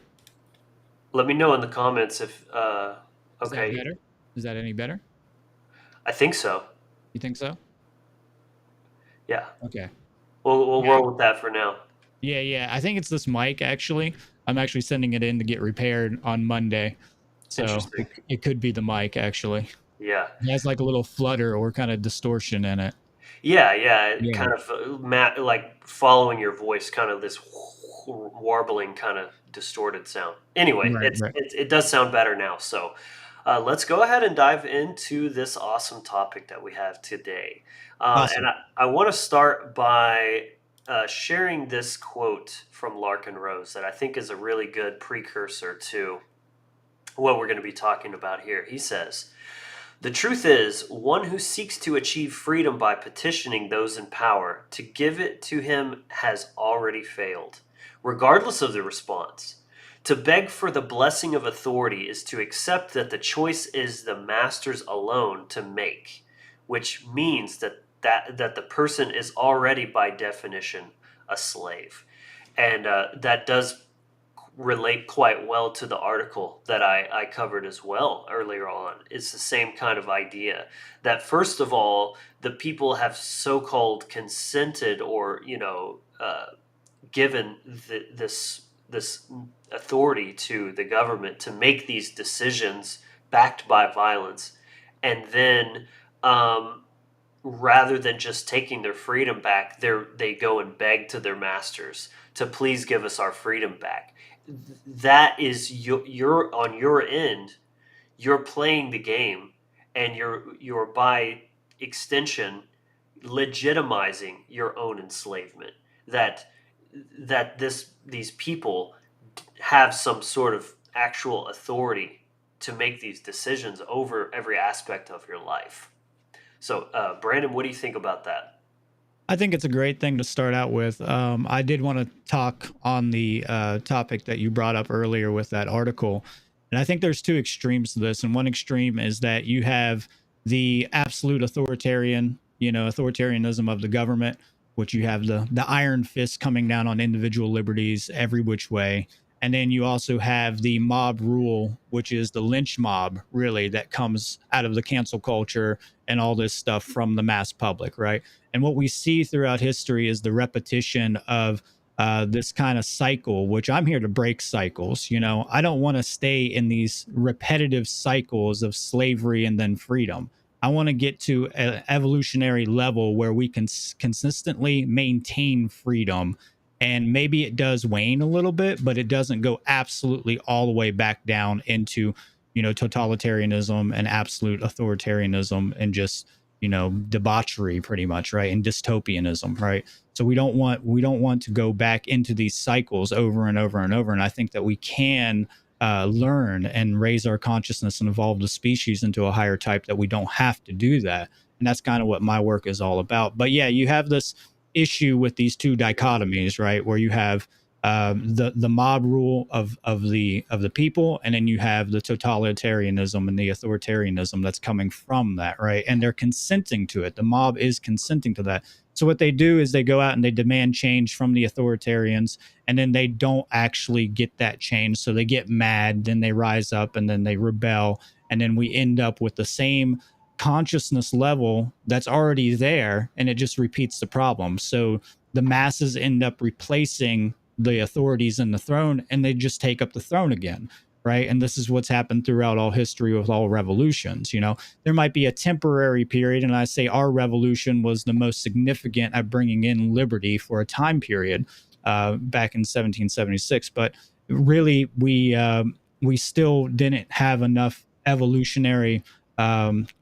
Let me know in the comments if Is that okay. better? Is that any better? I think so. You think so? Yeah. Okay. We'll Yeah. roll with that for now. Yeah. I think it's this mic, actually. I'm actually sending it in to get repaired on Monday. So Interesting. it could be the mic, actually. Yeah. It has like a little flutter or kind of distortion in it. Yeah, Yeah. kind of like following your voice, kind of this warbling, kind of distorted sound. Anyway, Right. it does sound better now. So let's go ahead and dive into this awesome topic that we have today. And Awesome. I want to start by sharing this quote from Larkin Rose that I think is a really good precursor to what we're going to be talking about here. He says, "The truth is, one who seeks to achieve freedom by petitioning those in power to give it to him has already failed, regardless of the response. To beg for the blessing of authority is to accept that the choice is the master's alone to make, which means that the person is already by definition a slave." And that does relate quite well to the article that I covered as well earlier on. It's the same kind of idea that, first of all, the people have so-called consented or, given this authority to the government to make these decisions backed by violence. And then rather than just taking their freedom back, they go and beg to their masters to please give us our freedom back. That is you're on your end, you're playing the game, and you're by extension legitimizing your own enslavement. These people have some sort of actual authority to make these decisions over every aspect of your life. So, Brandon, what do you think about that? I think it's a great thing to start out with. I did want to talk on the topic that you brought up earlier with that article. And I think there's two extremes to this. And one extreme is that you have the absolute authoritarianism of the government, which you have the iron fist coming down on individual liberties every which way. And then you also have the mob rule, which is the lynch mob, really, that comes out of the cancel culture and all this stuff from the mass public, right? And what we see throughout history is the repetition of this kind of cycle, which I'm here to break cycles. I don't want to stay in these repetitive cycles of slavery and then freedom. I want to get to an evolutionary level where we can consistently maintain freedom. And maybe it does wane a little bit, but it doesn't go absolutely all the way back down into, totalitarianism and absolute authoritarianism and just, debauchery pretty much, right? And dystopianism, right? So we don't want to go back into these cycles over and over and over. And I think that we can learn and raise our consciousness and evolve the species into a higher type, that we don't have to do that. And that's kind of what my work is all about. But yeah, you have this issue with these two dichotomies, right? Where you have the mob rule of the people, and then you have the totalitarianism and the authoritarianism that's coming from that, right? And they're consenting to it. The mob is consenting to that. So what they do is they go out and they demand change from the authoritarians, and then they don't actually get that change. So they get mad, then they rise up, and then they rebel, and then we end up with the same consciousness level that's already there, and it just repeats the problem. So the masses end up replacing the authorities in the throne, and they just take up the throne again, right? And this is what's happened throughout all history with all revolutions. There might be a temporary period, and I say our revolution was the most significant at bringing in liberty for a time period back in 1776. But really, we still didn't have enough evolutionary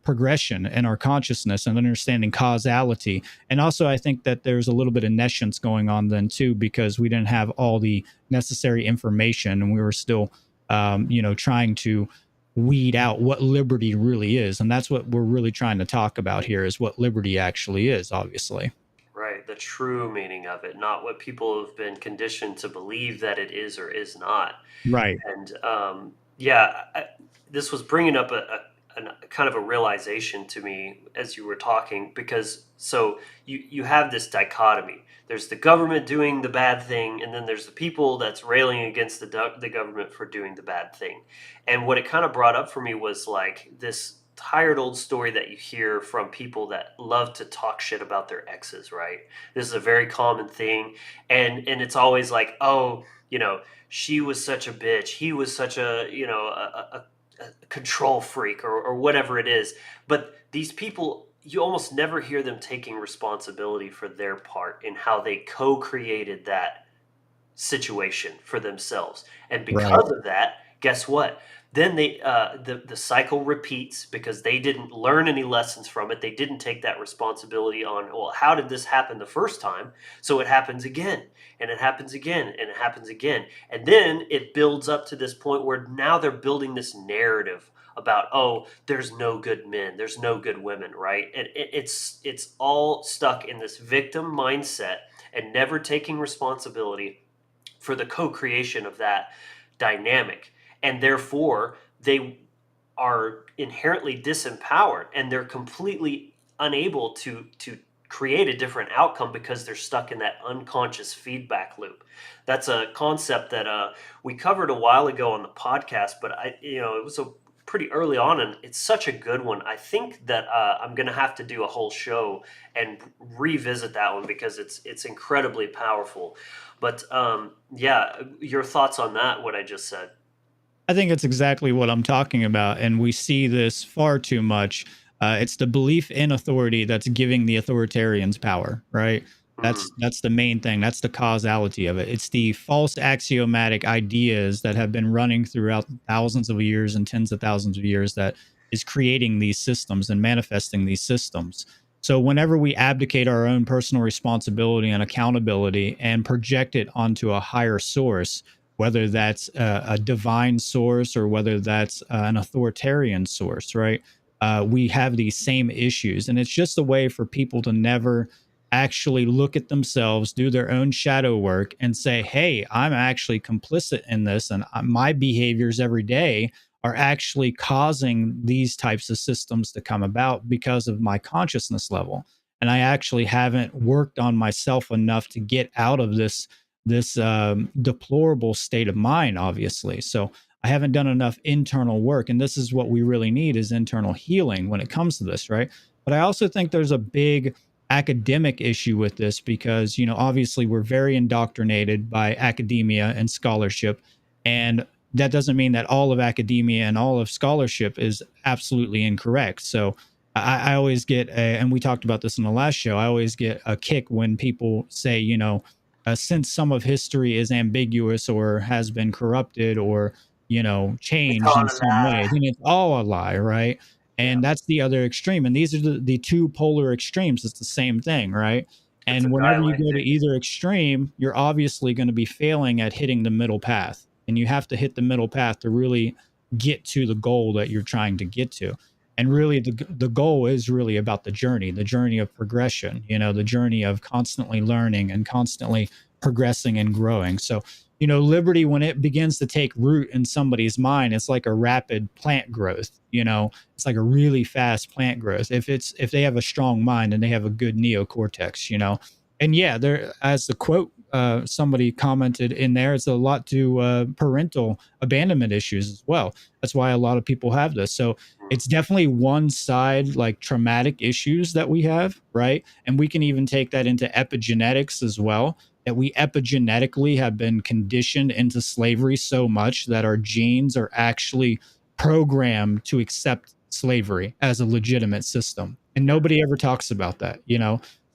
progression in our consciousness and understanding causality. And also, I think that there's a little bit of nescience going on then too, because we didn't have all the necessary information, and we were still, trying to weed out what liberty really is. And that's what we're really trying to talk about here, is what liberty actually is, obviously. Right, the true meaning of it, not what people have been conditioned to believe that it is or is not. Right. And yeah, this was bringing up a kind of a realization to me as you were talking, because so you have this dichotomy. There's the government doing the bad thing, and then there's the people that's railing against the government for doing the bad thing. And what it kind of brought up for me was like this tired old story that you hear from people that love to talk shit about their exes, right? This is a very common thing, and it's always like, oh, she was such a bitch, he was such a control freak, or whatever it is. But these people, you almost never hear them taking responsibility for their part in how they co-created that situation for themselves. And Right. because of that, guess what? Then the cycle repeats, because they didn't learn any lessons from it. They didn't take that responsibility on, well, how did this happen the first time? So it happens again, and it happens again, and it happens again. And then it builds up to this point where now they're building this narrative about, oh, there's no good men, there's no good women, right? And it's all stuck in this victim mindset and never taking responsibility for the co-creation of that dynamic. And therefore they are inherently disempowered, and they're completely unable to create a different outcome, because they're stuck in that unconscious feedback loop. That's a concept that we covered a while ago on the podcast, but it was a pretty early on, and it's such a good one. I think that I'm going to have to do a whole show and revisit that one, because it's incredibly powerful. But yeah, your thoughts on that, what I just said? I think it's exactly what I'm talking about, and we see this far too much. It's the belief in authority that's giving the authoritarians power, right? Mhm. That's the main thing. That's the causality of it. It's the false axiomatic ideas that have been running throughout thousands of years and tens of thousands of years that is creating these systems and manifesting these systems. So whenever we abdicate our own personal responsibility and accountability and project it onto a higher source, whether that's a divine source or whether that's an authoritarian source, right? We have these same issues. And it's just a way for people to never actually look at themselves, do their own shadow work, and say, hey, I'm actually complicit in this. And my behaviors every day are actually causing these types of systems to come about because of my consciousness level. And I actually haven't worked on myself enough to get out of this deplorable state of mind, obviously. So I haven't done enough internal work, and this is what we really need, is internal healing when it comes to this, right? But I also think there's a big academic issue with this, because obviously we're very indoctrinated by academia and scholarship, and that doesn't mean that all of academia and all of scholarship is absolutely incorrect. So I always get and we talked about this in the last show. I always get a kick when people say, since some of history is ambiguous or has been corrupted or It's changed on in a some way, lie. then it's all a lie, right? Yeah, And that's the other extreme. And these are the two polar extremes. It's the same thing, right? it's a And whenever you go to dialectic. either extreme, you're obviously going to be failing at hitting the middle path. And you have to hit the middle path to really get to the goal that you're trying to get to. And really, the goal is really about the journey of progression, the journey of constantly learning and constantly progressing and growing. So, liberty, when it begins to take root in somebody's mind, it's like a rapid plant growth. It's like a really fast plant growth if they have a strong mind and they have a good neocortex. And yeah, there, as the quote somebody commented in there, it's a lot to parental abandonment issues as well. That's why a lot of people have this. So it's definitely one side, like traumatic issues that we have, right? And we can even take that into epigenetics as well, that we epigenetically have been conditioned into slavery so much that our genes are actually programmed to accept slavery as a legitimate system. And Yeah, nobody ever talks about that.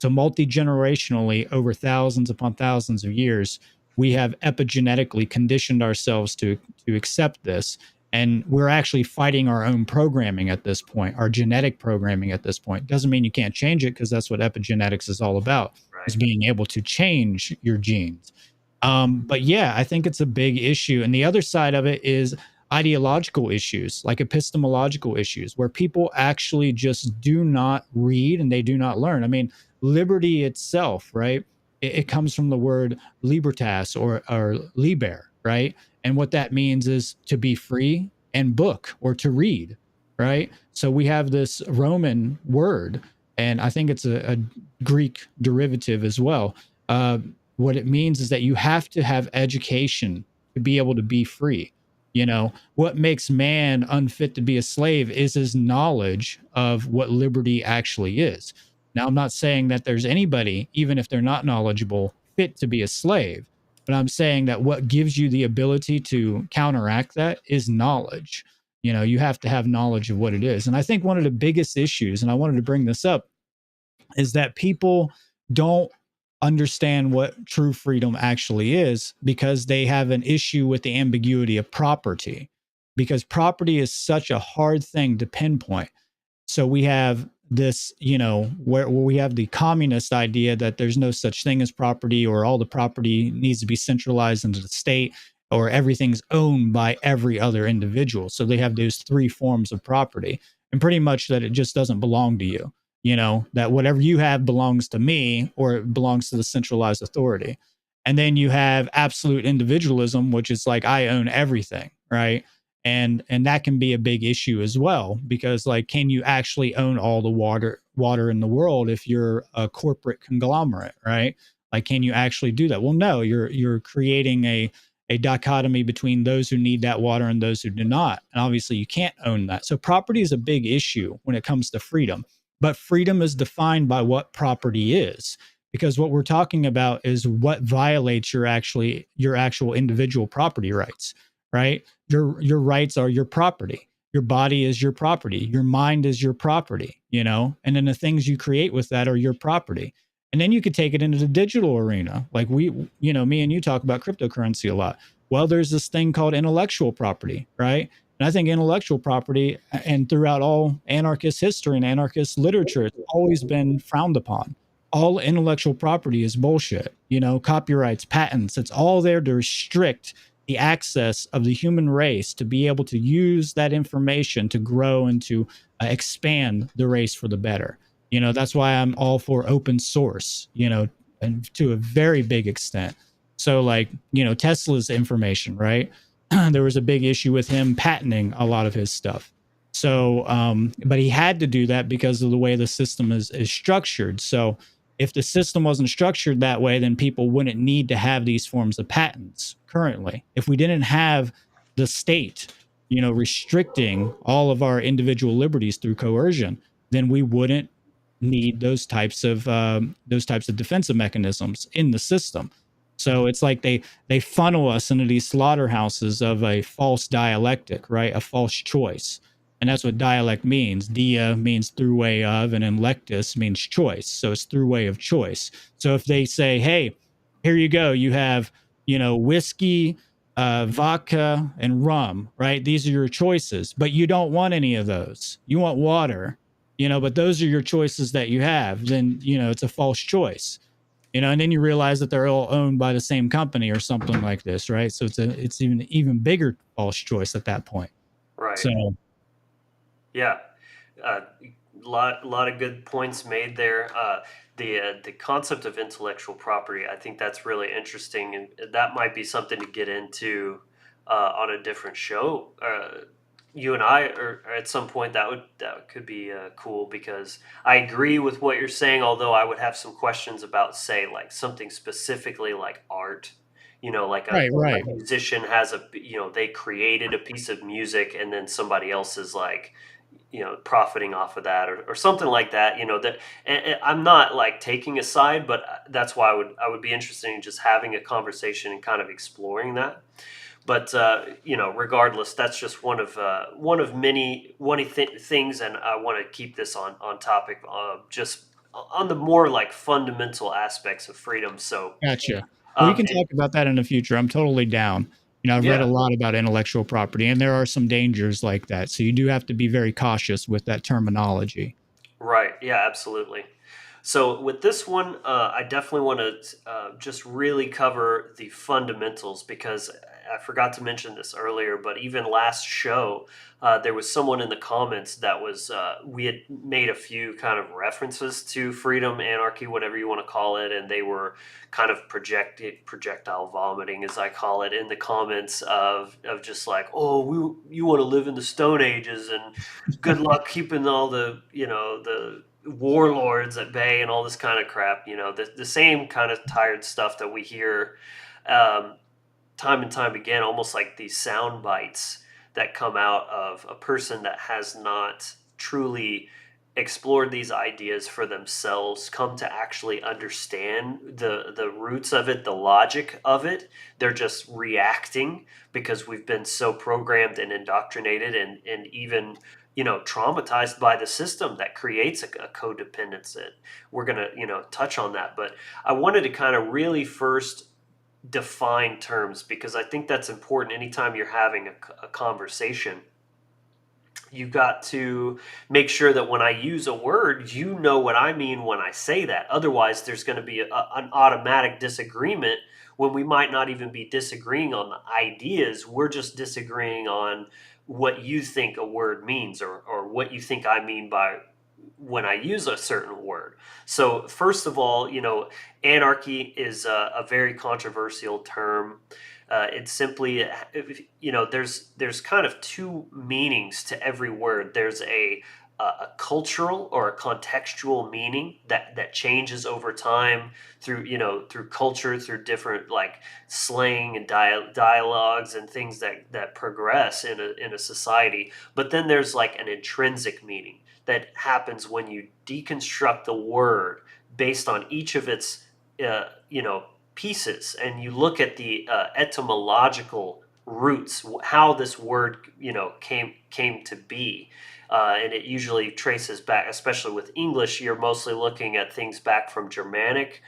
So multi-generationally, over thousands upon thousands of years, we have epigenetically conditioned ourselves to accept this, and we're actually fighting our own programming at this point, our genetic programming at this point. Doesn't mean you can't change it, because that's what epigenetics is all about, is right. being able to change your genes. But yeah, I think it's a big issue. And the other side of it is ideological issues, like epistemological issues, where people actually just do not read and they do not learn. I mean, liberty itself, right? It comes from the word libertas or liber, right? And what that means is to be free and book, or to read, right? So we have this Roman word, and I think it's a Greek derivative as well. What it means is that you have to have education to be able to be free. What makes man unfit to be a slave is his knowledge of what liberty actually is. Now, I'm not saying that there's anybody, even if they're not knowledgeable, fit to be a slave, but I'm saying that what gives you the ability to counteract that is knowledge. You have to have knowledge of what it is. And I think one of the biggest issues, and I wanted to bring this up, is that people don't understand what true freedom actually is, because they have an issue with the ambiguity of property, because property is such a hard thing to pinpoint. So we have this, where we have the communist idea that there's no such thing as property, or all the property needs to be centralized into the state, or everything's owned by every other individual. So they have those three forms of property, and pretty much that it just doesn't belong to you. That whatever you have belongs to me, or it belongs to the centralized authority. And then you have absolute individualism, which is like, I own everything, right? And that can be a big issue as well, because like, can you actually own all the water in the world if you're a corporate conglomerate, right? Like, can you actually do that? Well, no, you're creating a dichotomy between those who need that water and those who do not. And obviously you can't own that. So property is a big issue when it comes to freedom. But freedom is defined by what property is, because what we're talking about is what violates your actual individual property rights, right? Your rights are your property. Your body is your property. Your mind is your property, and then the things you create with that are your property. And then you could take it into the digital arena. Like me and you talk about cryptocurrency a lot. Well, there's this thing called intellectual property, right? And I think intellectual property, and throughout all anarchist history and anarchist literature, it's always been frowned upon. All intellectual property is bullshit. Copyrights, patents, it's all there to restrict the access of the human race to be able to use that information to grow and to expand the race for the better. That's why I'm all for open source, and to a very big extent. So like, Tesla's information, right? There was a big issue with him patenting a lot of his stuff. So, but he had to do that because of the way the system is structured. So if the system wasn't structured that way, then people wouldn't need to have these forms of patents currently. If we didn't have the state, restricting all of our individual liberties through coercion, then we wouldn't need those types of defensive mechanisms in the system. So it's like they funnel us into these slaughterhouses of a false dialectic, right? A false choice. And that's what dialect means. Dia means through way of, and then lectus means choice. So it's through way of choice. So if they say, hey, here you go, you have, whiskey, vodka, and rum, right? These are your choices, but you don't want any of those. You want water, but those are your choices that you have. Then, it's a false choice, and then you realize that they're all owned by the same company or something like this, right? So it's even bigger false choice at that point. Right. So Yeah. Lot of good points made there. The concept of intellectual property, I think that's really interesting, and that might be something to get into on a different show. You and I, or at some point, that could be cool, because I agree with what you're saying. Although I would have some questions about, say, like something specifically like art. Like a right. musician has they created a piece of music, and then somebody else is like, profiting off of that, or something like that, that, and I'm not like taking a side, but that's why I would be interested in just having a conversation and kind of exploring that. But regardless, that's just one of many things, and I want to keep this on topic, just on the more like fundamental aspects of freedom. So Gotcha. We can and talk about that in the future. I'm totally down. I've read a yeah. lot about intellectual property, and there are some dangers like that. So you do have to be very cautious with that terminology. Right. Yeah, absolutely. So with this one, I definitely want to just really cover the fundamentals, because I forgot to mention this earlier, but even last show, there was someone in the comments that was, we had made a few kind of references to freedom, anarchy, whatever you want to call it, and they were kind of projectile vomiting, as I call it, in the comments of just like, oh, you want to live in the Stone Ages, and good luck keeping all the warlords at bay and all this kind of crap. The same kind of tired stuff that we hear um, time and time again, almost like these sound bites that come out of a person that has not truly explored these ideas for themselves, come to actually understand the roots of it, the logic of it. They're just reacting because we've been so programmed and indoctrinated, and even traumatized by the system that creates a codependence. And we're going to touch on that, but I wanted to kind of really first define terms, because I think that's important. Anytime you're having a conversation, you got to make sure that when I use a word, you know what I mean when I say that. Otherwise, there's going to be an automatic disagreement, when we might not even be disagreeing on the ideas. We're just disagreeing on what you think a word means, or what you think I mean by when I use a certain word. So first of all, anarchy is a very controversial term. It's simply, there's kind of two meanings to every word. There's a cultural or a contextual meaning that changes over time through culture, through different like slang and dialogues and things that progress in a society. But then there's like an intrinsic meaning that happens when you deconstruct the word based on each of its pieces, and you look at the etymological roots, how this word came to be. And it usually traces back, especially with English, you're mostly looking at things back from Germanic,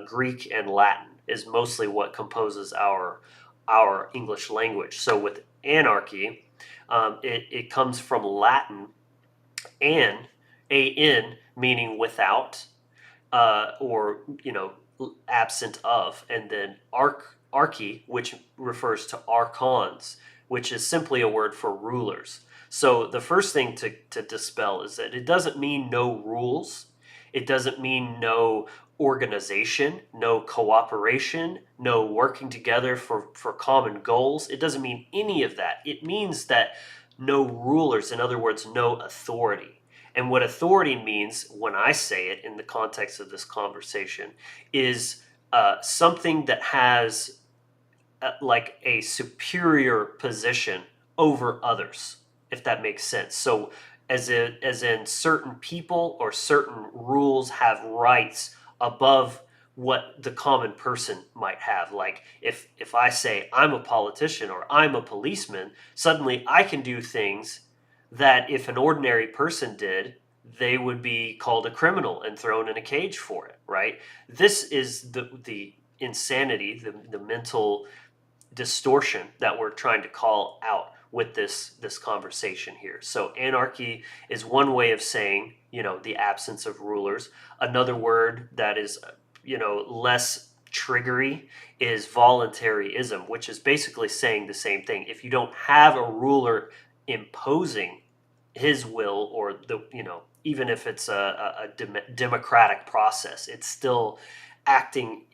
Greek, and Latin is mostly what composes our English language. So with anarchy, it comes from Latin, an, meaning without, or absent of, and then archy, which refers to archons, which is simply a word for rulers. So the first thing to dispel is that it doesn't mean no rules. It doesn't mean no organization, no cooperation, no working together for common goals. It doesn't mean any of that. It means that no rulers, in other words, no authority. And what authority means, when I say it in the context of this conversation, is something that has like a superior position over others, if that makes sense. So, as in certain people or certain rules have rights above what the common person might have. Like if I say I'm a politician or I'm a policeman, suddenly I can do things that if an ordinary person did, they would be called a criminal and thrown in a cage for it, right? This is the insanity, the mental distortion that we're trying to call out with this conversation here. So anarchy is one way of saying, the absence of rulers. Another word that is, less triggery is voluntarism, which is basically saying the same thing. If you don't have a ruler imposing his will, or even if it's a democratic process, it's still acting,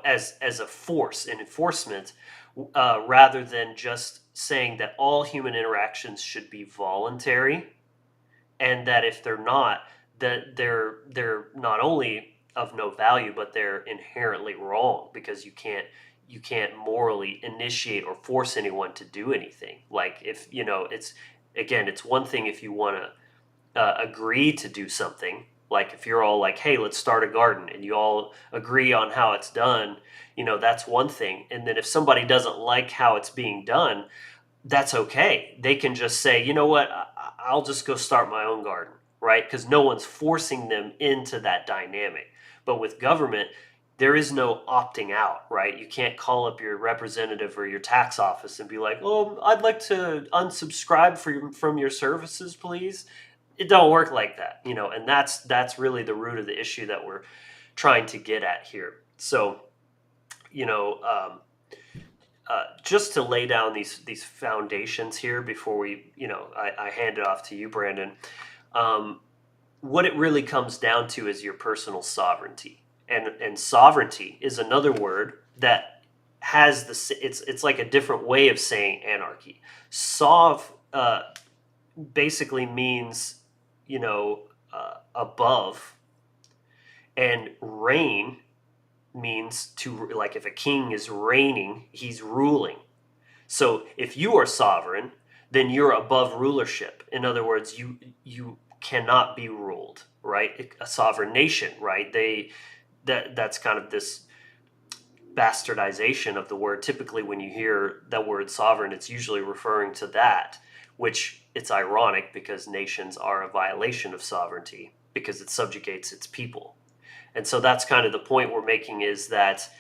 as a force, an enforcement, rather than just saying that all human interactions should be voluntary, and that if they're not, that they're not only of no value, but they're inherently wrong, because you can't morally initiate or force anyone to do anything. Like, if it's one thing if you want to agree to do something. Like, if you're all like, hey, let's start a garden, and you all agree on how it's done, that's one thing. And then if somebody doesn't like how it's being done, that's okay. They can just say, you know what, I'll just go start my own garden, right? Because no one's forcing them into that dynamic. But with government, there is no opting out, right? You can't call up your representative or your tax office and be like, oh, I'd like to unsubscribe from your services, please. It don't work like that, and that's really the root of the issue that we're trying to get at here. So, just to lay down these foundations here before I hand it off to you, Brandon. What it really comes down to is your personal sovereignty, and sovereignty is another word that has it's like a different way of saying anarchy. Basically means, above, and reign means to, like, if a king is reigning, he's ruling. So if you are sovereign, then you're above rulership. In other words, you cannot be ruled, right? A sovereign nation, right? That's kind of this bastardization of the word. Typically, when you hear that word sovereign, it's usually referring to that, which it's ironic, because nations are a violation of sovereignty because it subjugates its people. And so that's kind of the point we're making, is that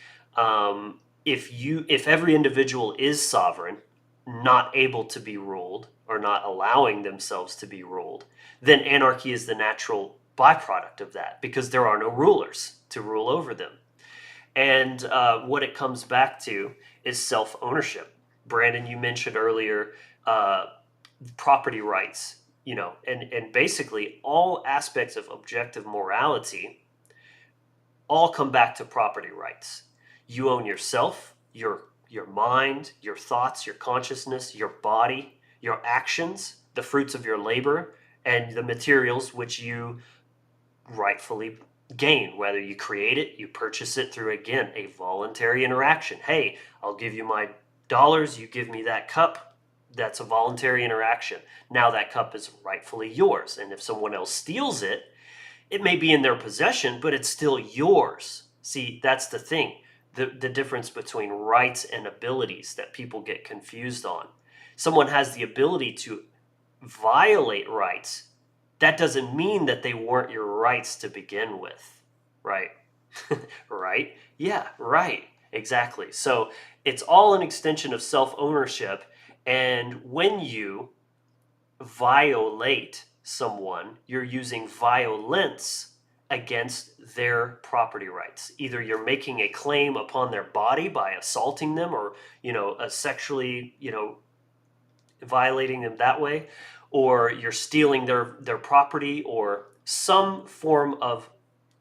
if every individual is sovereign, not able to be ruled, or not allowing themselves to be ruled, then anarchy is the natural byproduct of that, because there are no rulers to rule over them. And what it comes back to is self-ownership. Brandon, you mentioned earlier property rights, and basically all aspects of objective morality all come back to property rights. You own yourself, your mind, your thoughts, your consciousness, your body, your actions, the fruits of your labor, and the materials which you rightfully gain, whether you create it, you purchase it through, again, a voluntary interaction. Hey, I'll give you my dollars, you give me that cup. That's a voluntary interaction. Now that cup is rightfully yours. And if someone else steals it, it may be in their possession, but it's still yours. See, that's the thing. The difference between rights and abilities that people get confused on. Someone has the ability to violate rights. That doesn't mean that they weren't your rights to begin with, right? Right? Yeah, right. Exactly. So it's all an extension of self-ownership. And when you violate someone, you're using violence against their property rights. Either you're making a claim upon their body by assaulting them, or, sexually, violating them that way, or you're stealing their property, or some form of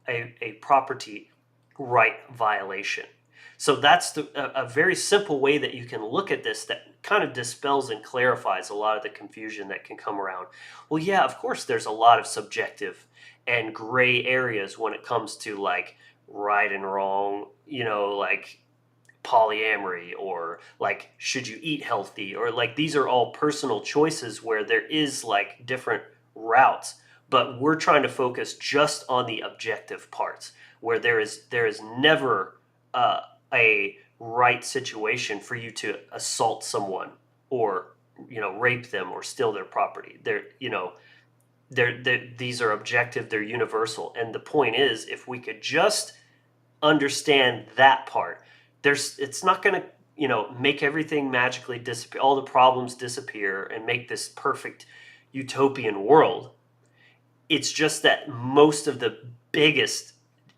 a property right violation. So that's a very simple way that you can look at this, that kind of dispels and clarifies a lot of the confusion that can come around. Well, yeah, of course, there's a lot of subjective and gray areas when it comes to, like, right and wrong, like polyamory, or like, should you eat healthy, or like, these are all personal choices where there is, like, different routes. But we're trying to focus just on the objective parts, where there is never a right situation for you to assault someone, or rape them or steal their property. These are objective, they're universal. And the point is, if we could just understand that part, it's not going to, make everything magically disappear, all the problems disappear and make this perfect utopian world. It's just that most of the biggest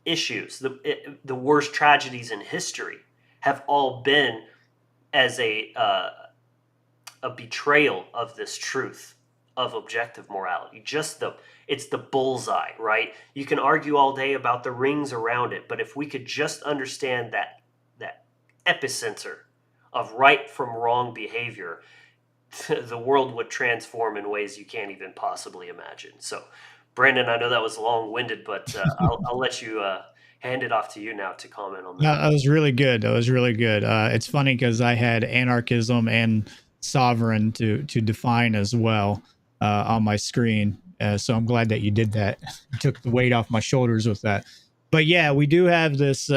issues, the worst tragedies in history, have all been as a betrayal of this truth of objective morality. It's the bullseye, right? You can argue all day about the rings around it, but if we could just understand that epicenter of right from wrong behavior, the world would transform in ways you can't even possibly imagine. So, Brandon, I know that was long-winded, but I'll let you hand it off to you now to comment on No, that. that was really good. That was really good. It's funny because I had anarchism and sovereign to define as well on my screen. So I'm glad that you did that. You took the weight off my shoulders with that. But yeah, we do have this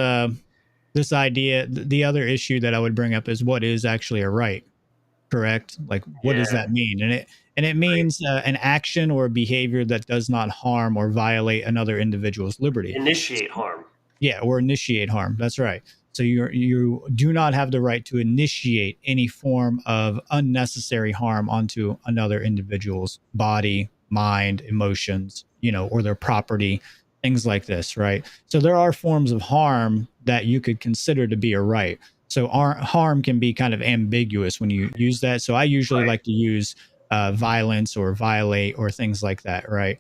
idea. The other issue that I would bring up is what is actually a right, correct? Like, what does Yeah, that mean? And it right. means an action or behavior that does not harm or violate another individual's liberty. Initiate harm. Yeah, or initiate harm. That's right. So you do not have the right to initiate any form of unnecessary harm onto another individual's body, mind, emotions, or their property, things like this, right? So there are forms of harm that you could consider to be a right. So harm can be kind of ambiguous when you use that. So I usually Right. like to use violence or violate or things like that, right?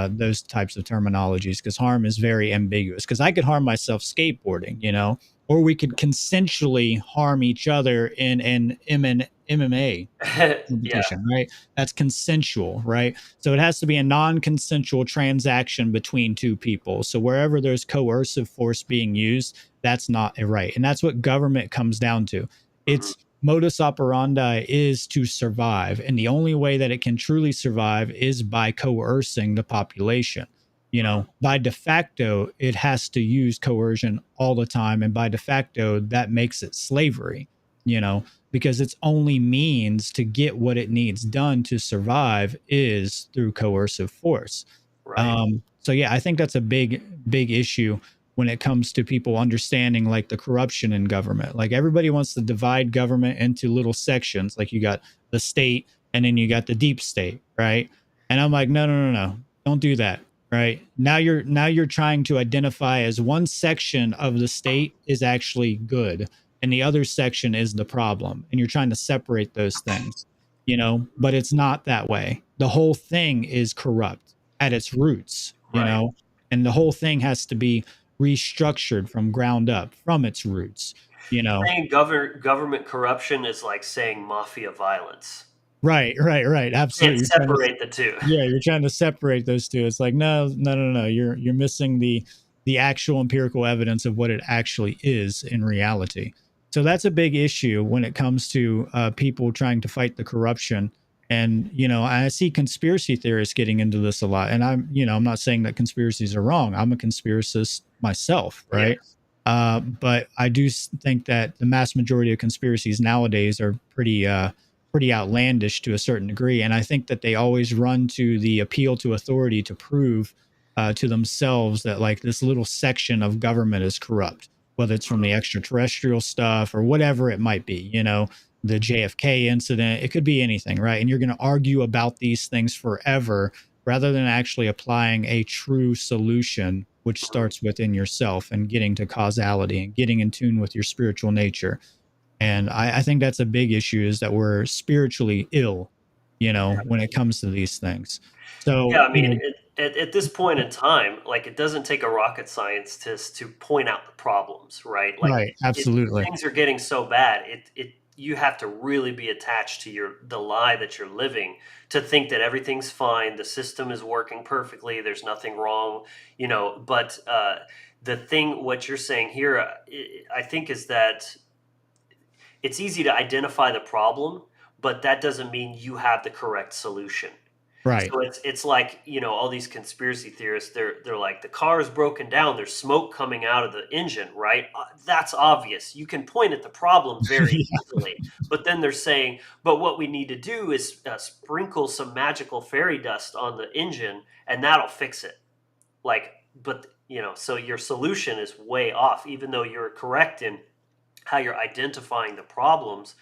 Those types of terminologies, because harm is very ambiguous. Because I could harm myself skateboarding, or we could consensually harm each other in an MMA Yeah, competition, right? That's consensual, right? So it has to be a non-consensual transaction between two people. So wherever there's coercive force being used, that's not a right. And that's what government comes down to. mhm, Its modus operandi is to survive. And the only way that it can truly survive is by coercing the population. mhm, By de facto, it has to use coercion all the time. And by de facto, that makes it slavery, you know, because its only means to get what it needs done to survive is through coercive force. right. So yeah, I think that's a big issue when it comes to people understanding like the corruption in government. Like everybody wants to divide government into little sections. Like you got the state and then you got the deep state, right? And I'm like, no, don't do that. Right now you're trying to identify as one section of the state is actually good and the other section is the problem, and you're trying to separate those things, but it's not that way. The whole thing is corrupt at its roots, Right. and the whole thing has to be restructured from ground up from its roots, you know. Saying government corruption is like saying mafia violence. Right, You can't absolutely. separate the two. Yeah, you're trying to separate those two. It's like no. You're missing the actual empirical evidence of what it actually is in reality. So that's a big issue when it comes to people trying to fight the corruption. And I see conspiracy theorists getting into this a lot. And I'm not saying that conspiracies are wrong. I'm a conspiracist myself, Yeah. right? But I do think that the mass majority of conspiracies nowadays are pretty outlandish to a certain degree. And I think that they always run to the appeal to authority to prove to themselves that like this little section of government is corrupt, whether it's from the extraterrestrial stuff or whatever it might be, the JFK incident, it could be anything, right? And you're going to argue about these things forever rather than actually applying a true solution, which Mhm. starts within yourself and getting to causality and getting in tune with your spiritual nature. And I think that's a big issue is that we're spiritually ill, when it comes to these things. Yeah, So, I mean, at this point in time, like it doesn't take a rocket scientist to point out the problems, right? Like right, absolutely. things are getting so bad, you have to really be attached to the lie that you're living to think that everything's fine, the system is working perfectly, there's nothing wrong, But what you're saying here, I think, is that it's easy to identify the problem, but that doesn't mean you have the correct solution. Right. So it's like, all these conspiracy theorists, they're like, the car is broken down, there's smoke coming out of the engine, right? That's obvious. You can point at the problem very easily. But then they're saying, but what we need to do is sprinkle some magical fairy dust on the engine, and that'll fix it. Like, but so your solution is way off, even though you're correct in how you're identifying the problems,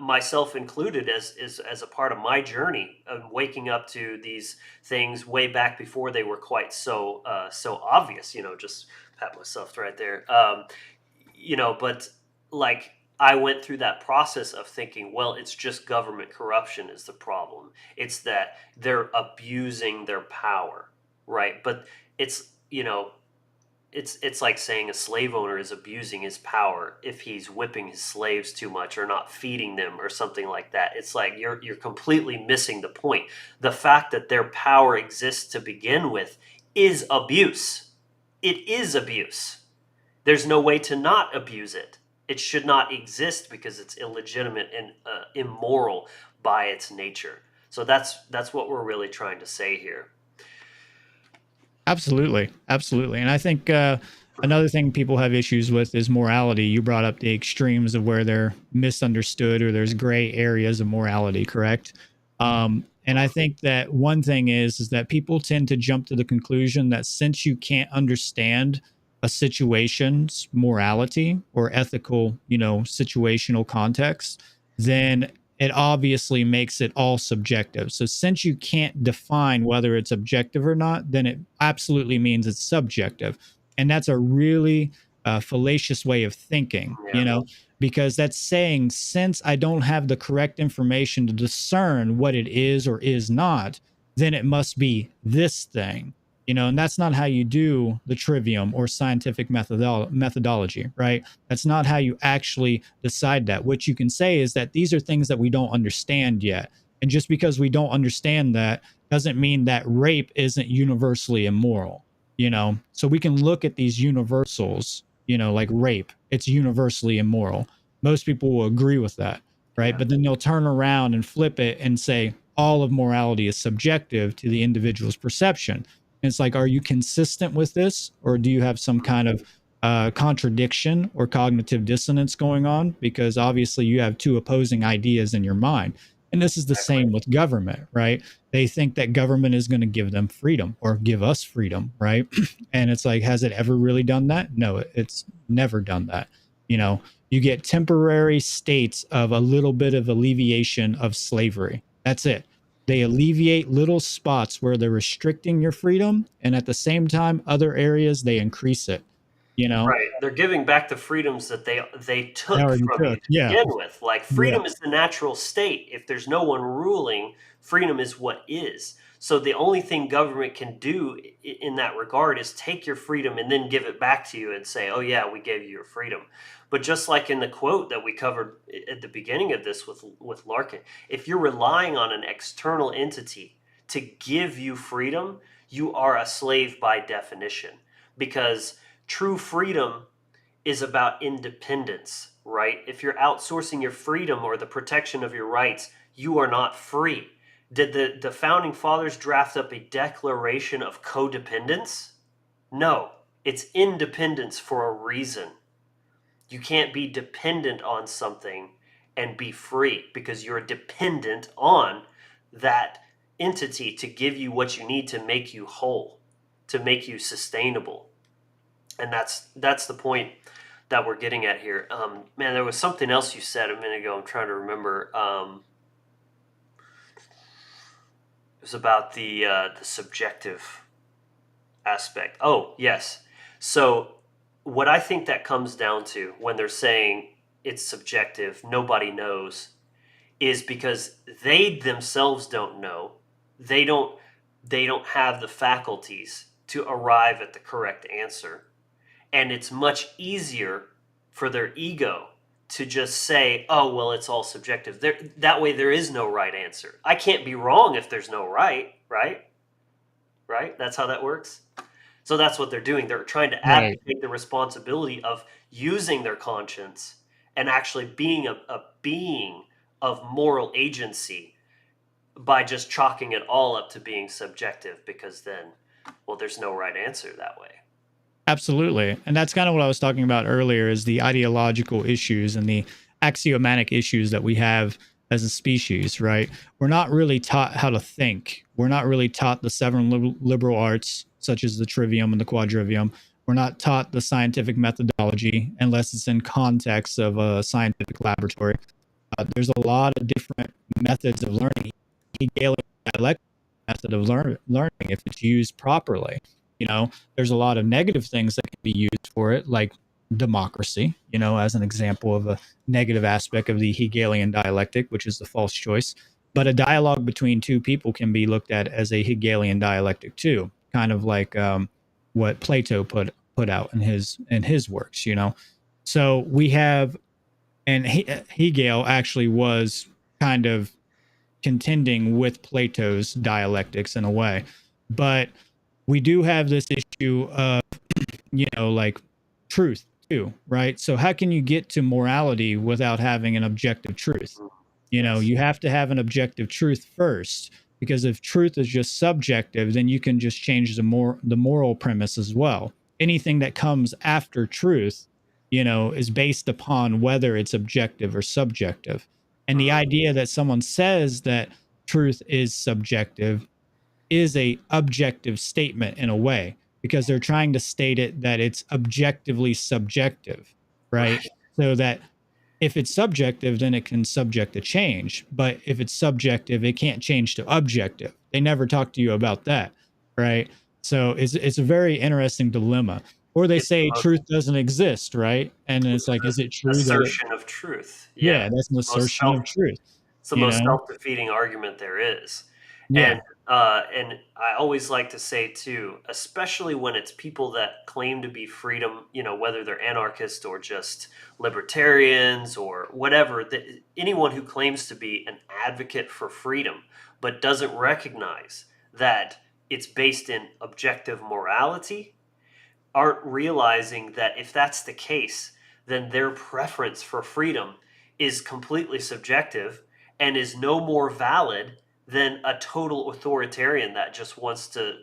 myself included, as a part of my journey of waking up to these things way back before they were quite so obvious. Just pat myself right there. But like, I went through that process of thinking, well, it's just government corruption is the problem. It's that they're abusing their power, right? But it's you know it's like saying a slave owner is abusing his power if he's whipping his slaves too much or not feeding them or something like that. It's like you're completely missing the point. The fact that their power exists to begin with is abuse. It is abuse. There's no way to not abuse it. It should not exist because it's illegitimate and immoral by its nature. So that's what we're really trying to say here. Absolutely. Absolutely. And I think another thing people have issues with is morality. You brought up the extremes of where they're misunderstood or there's gray areas of morality, correct? And I think that one thing is that people tend to jump to the conclusion that since you can't understand a situation's morality or ethical, situational context, then it obviously makes it all subjective. So since you can't define whether it's objective or not, then it absolutely means it's subjective. And that's a really fallacious way of thinking, Yeah. because that's saying since I don't have the correct information to discern what it is or is not, then it must be this thing. And that's not how you do the trivium or scientific methodology, right? That's not how you actually decide that. What you can say is that these are things that we don't understand yet. And just because we don't understand that doesn't mean that rape isn't universally immoral, So we can look at these universals, like rape, it's universally immoral. Most people will agree with that, right? Yeah. But then they'll turn around and flip it and say all of morality is subjective to the individual's perception. And it's like, are you consistent with this, or do you have some kind of contradiction or cognitive dissonance going on? Because obviously you have two opposing ideas in your mind. And this is the same with government, right? They think that government is going to give them freedom or give us freedom, right? And it's like, has it ever really done that? No, it's never done that. You get temporary states of a little bit of alleviation of slavery. That's it. They alleviate little spots where they're restricting your freedom, and at the same time, other areas they increase it. Right. They're giving back the freedoms that they They took already from you took. to Yeah, begin with. Like, yeah, freedom is the natural state. If there's no one ruling, freedom is what is. So the only thing government can do in that regard is take your freedom and then give it back to you and say, "Oh yeah, we gave you your freedom." But just like in the quote that we covered at the beginning of this with Larkin, if you're relying on an external entity to give you freedom, you are a slave by definition, because true freedom is about independence, right? If you're outsourcing your freedom or the protection of your rights, you are not free. Did the founding fathers draft up a declaration of codependence? No, it's independence for a reason. You can't be dependent on something and be free, because you're dependent on that entity to give you what you need to make you whole, to make you sustainable. And that's the point that we're getting at here. Man, there was something else you said a minute ago. I'm trying to remember. It was about the subjective aspect. Oh, yes. So what I think that comes down to when they're saying it's subjective, nobody knows, is because they themselves don't know. They don't have the faculties to arrive at the correct answer. And it's much easier for their ego to just say, "Oh, well, it's all subjective." That way there is no right answer. I can't be wrong if there's no right, right? Right? That's how that works. So that's what they're doing. They're trying to right. abdicate the responsibility of using their conscience and actually being a being of moral agency by just chalking it all up to being subjective, because then, well, there's no right answer that way. Absolutely. And that's kind of what I was talking about earlier, is the ideological issues and the axiomatic issues that we have as a species, right? We're not really taught how to think. We're not really taught the seven liberal arts, such as the trivium and the quadrivium. We're not taught the scientific methodology unless it's in context of a scientific laboratory. There's a lot of different methods of learning. Hegelian dialectic method of learning, if it's used properly. There's a lot of negative things that can be used for it, like democracy, as an example of a negative aspect of the Hegelian dialectic, which is the false choice. But a dialogue between two people can be looked at as a Hegelian dialectic too, kind of like what Plato put out in his works. So we have, and Hegel actually was kind of contending with Plato's dialectics in a way, but we do have this issue of, like truth too, right? So how can you get to morality without having an objective truth? You have to have an objective truth first, because if truth is just subjective, then you can just change the moral premise as well. Anything that comes after truth, is based upon whether it's objective or subjective. And the idea that someone says that truth is subjective is a objective statement in a way, because they're trying to state it that it's objectively subjective, right? So that if it's subjective, then it can subject to change. But if it's subjective, it can't change to objective. They never talk to you about that, right? So it's a very interesting dilemma. Or they say truth doesn't exist, right? And it's like, is it true that assertion of truth? Yeah, that's an assertion of truth. It's the most self-defeating argument there is. Yeah. And I always like to say too, especially when it's people that claim to be freedom, whether they're anarchists or just libertarians or whatever, anyone who claims to be an advocate for freedom, but doesn't recognize that it's based in objective morality, aren't realizing that if that's the case, then their preference for freedom is completely subjective and is no more valid than a total authoritarian that just wants to,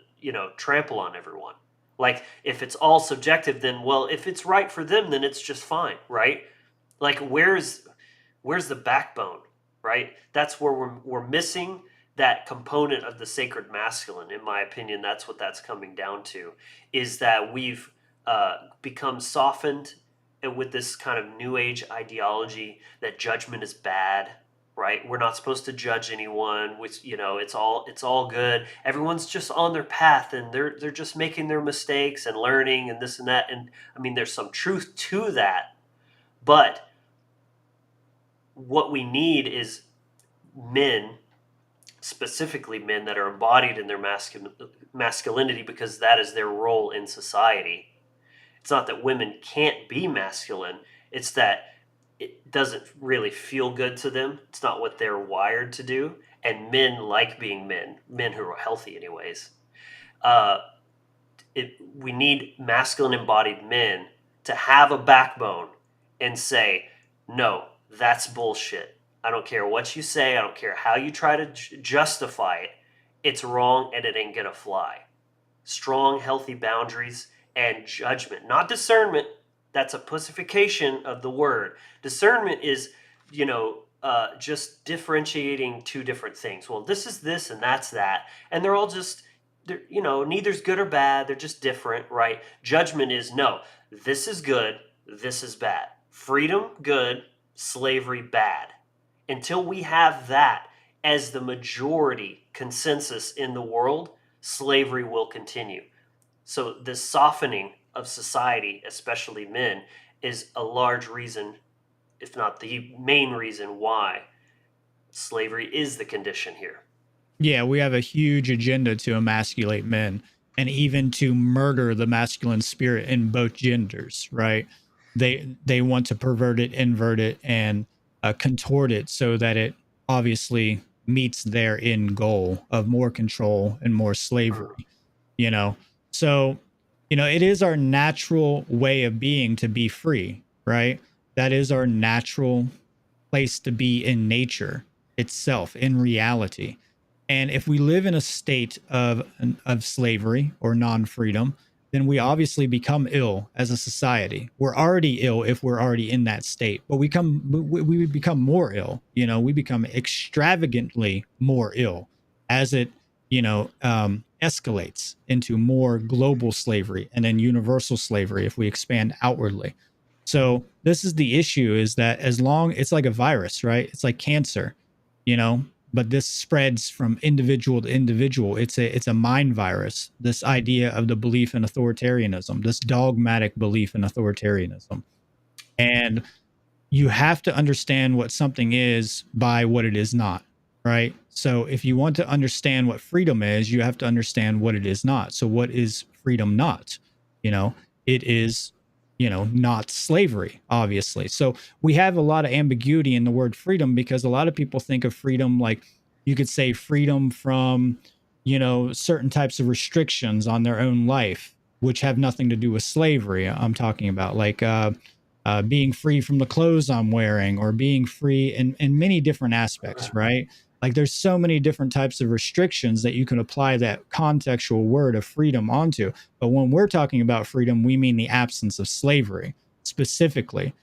trample on everyone. Like, if it's all subjective, then, well, if it's right for them, then it's just fine, right? Like, where's the backbone, right? That's where we're missing that component of the sacred masculine. In my opinion, that's what that's coming down to, is that we've become softened with this kind of new age ideology that judgment is bad, right? We're not supposed to judge anyone, which, it's all good. Everyone's just on their path and they're just making their mistakes and learning and this and that. And I mean, there's some truth to that, but what we need is men, specifically men that are embodied in their masculinity, because that is their role in society. It's not that women can't be masculine. It's that it doesn't really feel good to them. It's not what they're wired to do. And men like being men who are healthy anyways. We need masculine embodied men to have a backbone and say, no, that's bullshit. I don't care what you say. I don't care how you try to justify it. It's wrong and it ain't gonna fly. Strong, healthy boundaries and judgment, not discernment. That's a pussification of the word. Discernment is, just differentiating two different things. Well, this is this and that's that. And they're all just, neither's good or bad. They're just different, right? Judgment is, no, this is good, this is bad. Freedom, good, slavery, bad. Until we have that as the majority consensus in the world, slavery will continue. So this softening of society, especially men, is a large reason, if not the main reason, why slavery is the condition here. Yeah, we have a huge agenda to emasculate men and even to murder the masculine spirit in both genders, right? They want to pervert it, invert it, and contort it so that it obviously meets their end goal of more control and more slavery, So, it is our natural way of being to be free, right? That is our natural place to be in nature itself, in reality. And if we live in a state of slavery or non-freedom, then we obviously become ill as a society. We're already ill if we're already in that state, but we become more ill. We become extravagantly more ill as it escalates into more global slavery and then universal slavery if we expand outwardly. So this is the issue: is that as long it's like a virus, right? It's like cancer, you know, but this spreads from individual to individual. It's a mind virus. This idea of the belief in authoritarianism, this dogmatic belief in authoritarianism. And you have to understand what something is by what it is not, right? So if you want to understand what freedom is, you have to understand what it is not. So what is freedom not? It is, not slavery, obviously. So we have a lot of ambiguity in the word freedom, because a lot of people think of freedom like, you could say freedom from, certain types of restrictions on their own life, which have nothing to do with slavery. I'm talking about like being free from the clothes I'm wearing, or being free in many different aspects, right? Like there's so many different types of restrictions that you can apply that contextual word of freedom onto. But when we're talking about freedom, we mean the absence of slavery specifically.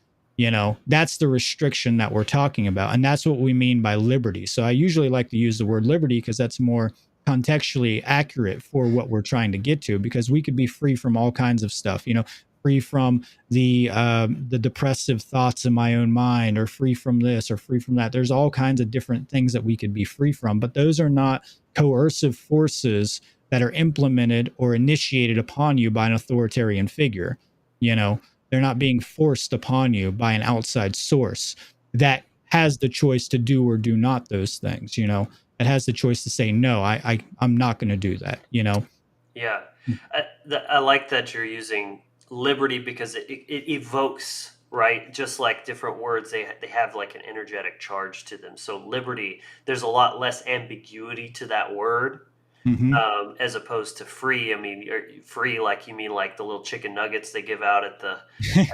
That's the restriction that we're talking about. And that's what we mean by liberty. So I usually like to use the word liberty because that's more contextually accurate for what we're trying to get to, because we could be free from all kinds of stuff, free from the depressive thoughts in my own mind, or free from this or free from that. There's all kinds of different things that we could be free from, but those are not coercive forces that are implemented or initiated upon you by an authoritarian figure. They're not being forced upon you by an outside source that has the choice to do or do not those things. It has the choice to say, no, I'm not going to do that. Yeah, I like that you're using liberty, because it evokes, right? Just like different words, they have like an energetic charge to them. So liberty, there's a lot less ambiguity to that word, Mm-hmm. as opposed to free. I mean, free, like you mean like the little chicken nuggets they give out at the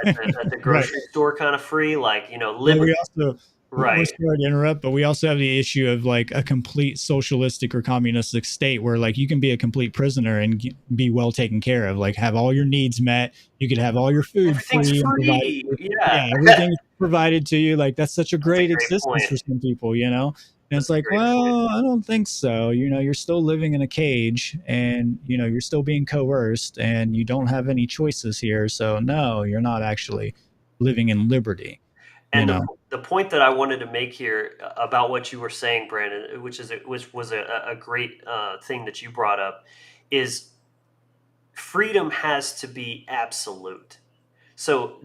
at the Right. grocery store, kind of free, like Well, liberty, we also, we're right? sorry to interrupt, but we also have the issue of like a complete socialistic or communistic state where like you can be a complete prisoner and be well taken care of, like have all your needs met. You could have all your food Everything's free and provided. free. Yeah, Yeah, everything's provided to you. Like that's such a that's a great great existence point. for some people, And it's That's a like, great point. well, I don't think so. You're still living in a cage, and you're still being coerced, and you don't have any choices here. So no, you're not actually living in liberty. You And know. the point that I wanted to make here about what you were saying, Brandon, which was a great thing that you brought up, is freedom has to be absolute. So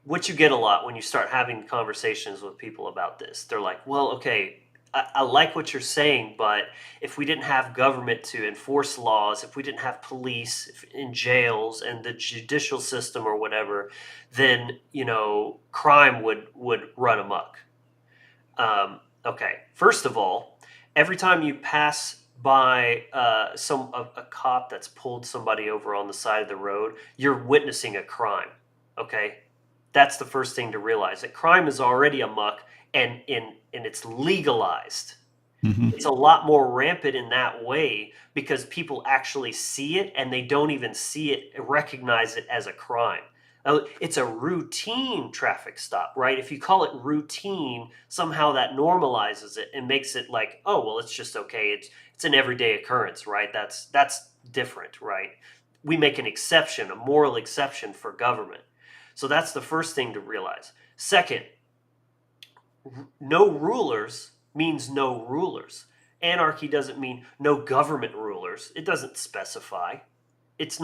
what you get a lot when you start having conversations with people about this, they're like, well, okay, I like what you're saying, but if we didn't have government to enforce laws, if we didn't have police in jails and the judicial system or whatever, then crime would run amok. Okay, first of all, every time you pass by a cop that's pulled somebody over on the side of the road, you're witnessing a crime. Okay, that's the first thing to realize, that crime is already amok, and it's legalized. Mhm. It's a lot more rampant in that way because people actually see it, and they don't even see it, recognize it as a crime. It's a routine traffic stop, right? If you call it routine, somehow that normalizes it and makes it like, oh, well, it's just okay. It's an everyday occurrence, right? That's different, right? We make an exception, a moral exception for government. So that's the first thing to realize. Second, no rulers means no rulers. Anarchy doesn't mean no government rulers. It doesn't specify. It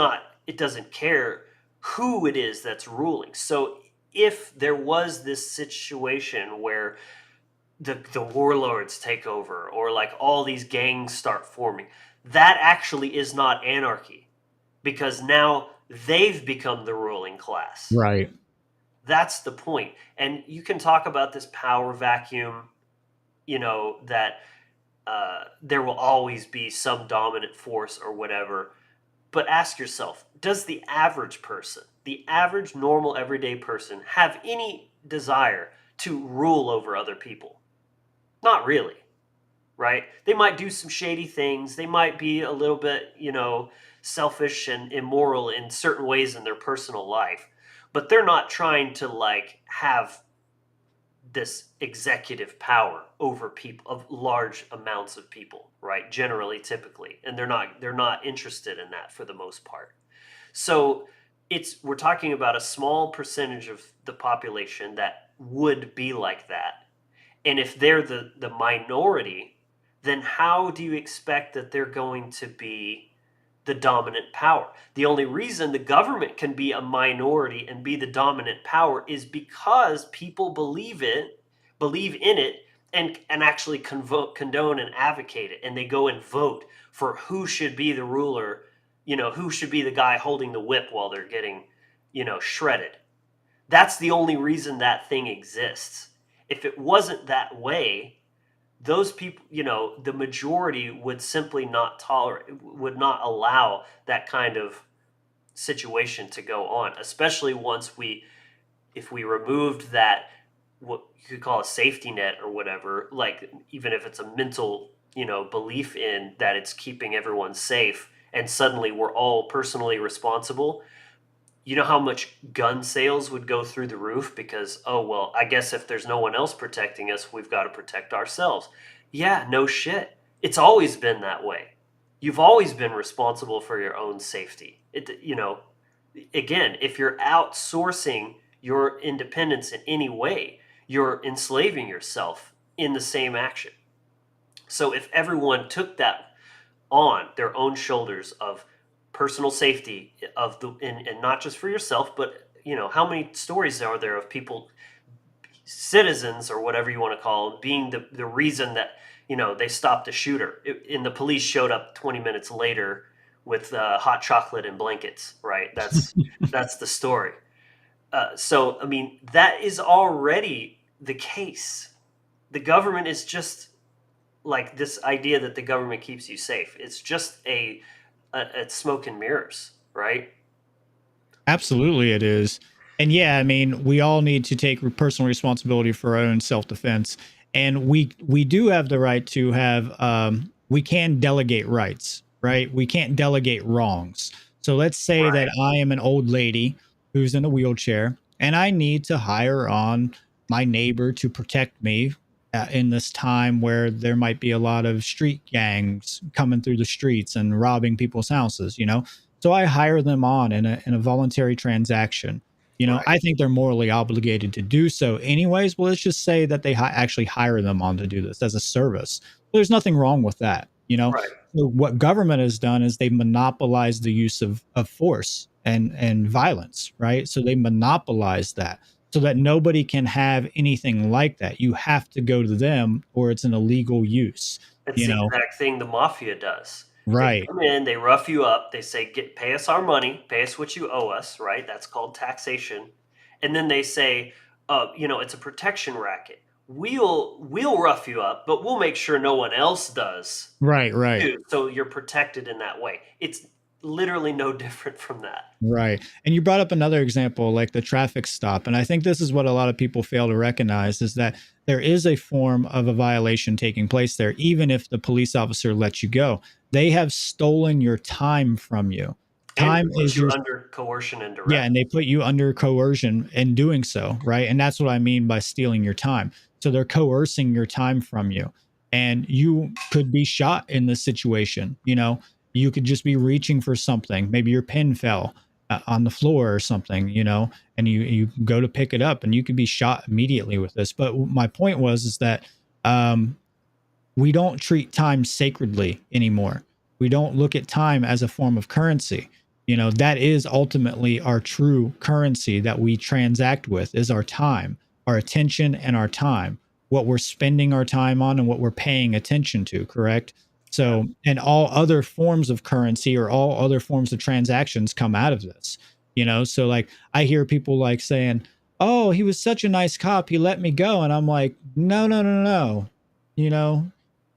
doesn't care who it is that's ruling. So if there was this situation where the warlords take over, or like all these gangs start forming, that actually is not anarchy, because now they've become the ruling class. Right. That's the point. And you can talk about this power vacuum, that there will always be some dominant force or whatever. But ask yourself, does the average person, the average normal everyday person, have any desire to rule over other people? Not really. right? They might do some shady things. They might be a little bit, selfish and immoral in certain ways in their personal life, but they're not trying to like have this executive power over people of large amounts of people, right? Generally, typically, and they're not interested in that for the most part. So we're talking about a small percentage of the population that would be like that. And if they're the minority, then how do you expect that they're going to be the dominant power? The only reason the government can be a minority and be the dominant power is because people believe in it, and actually condone and advocate it, and they go and vote for who should be the ruler, who should be the guy holding the whip while they're getting, shredded. That's the only reason that thing exists. If it wasn't that way, those people, the majority would simply not would not allow that kind of situation to go on, especially if we removed that, what you could call a safety net or whatever, like even if it's a mental, belief in that it's keeping everyone safe, and suddenly we're all personally responsible. You know how much gun sales would go through the roof because, oh, well, I guess if there's no one else protecting us, we've got to protect ourselves. Yeah, no shit. It's always been that way. You've always been responsible for your own safety. Again, if you're outsourcing your independence in any way, you're enslaving yourself in the same action. So if everyone took that on their own shoulders of personal safety and not just for yourself, but how many stories are there of people, citizens or whatever you want to call them, being the reason that they stopped a shooter, and the police showed up 20 minutes later with hot chocolate and blankets, right? That's the story. So I mean, that is already the case. The government is just like this idea that the government keeps you safe. It's just a smoke and mirrors, right? Absolutely, it is. And yeah, I mean, we all need to take personal responsibility for our own self-defense, and we do have the right to have. We can delegate rights, right? We can't delegate wrongs. So let's say that Right. I am an old lady who's in a wheelchair, and I need to hire on my neighbor to protect me in this time where there might be a lot of street gangs coming through the streets and robbing people's houses. So I hire them on in a voluntary transaction. Right. I think they're morally obligated to do so anyways. Well, let's just say that they actually hire them on to do this as a service. Well, there's nothing wrong with that. Right. So what government has done is they monopolize the use of force and violence, right? So they monopolize that so that nobody can have anything like that. You have to go to them or it's an illegal use, It's you the know? exact thing the mafia does. They Right. come in, they rough you up, they say, pay us our money, pay us what you owe us, right? That's called taxation. And then they say, it's a protection racket. We'll rough you up, but we'll make sure no one else does Right, right. too. So you're protected in that way. It's literally no different from that. Right. And you brought up another example, like the traffic stop. And I think this is what a lot of people fail to recognize is that there is a form of a violation taking place there, even if the police officer lets you go. They have stolen your time from you. And Time put is you your under coercion and Yeah, duress. and they put you under coercion in doing so, right? And that's what I mean by stealing your time. So they're coercing your time from you. And you could be shot in this situation. You could just be reaching for something. Maybe your pen fell on the floor or something, and you go to pick it up and you could be shot immediately with this. But my point is that um, we don't treat time sacredly anymore. We don't look at time as a form of currency. That is ultimately our true currency that we transact with is our time, our attention and our time, what we're spending our time on and what we're paying attention to, correct? Yeah. So, and all other forms of currency or all other forms of transactions come out of this. So like I hear people like saying, "Oh, he was such a nice cop, he let me go." And I'm like, "No, no, no, no. You know,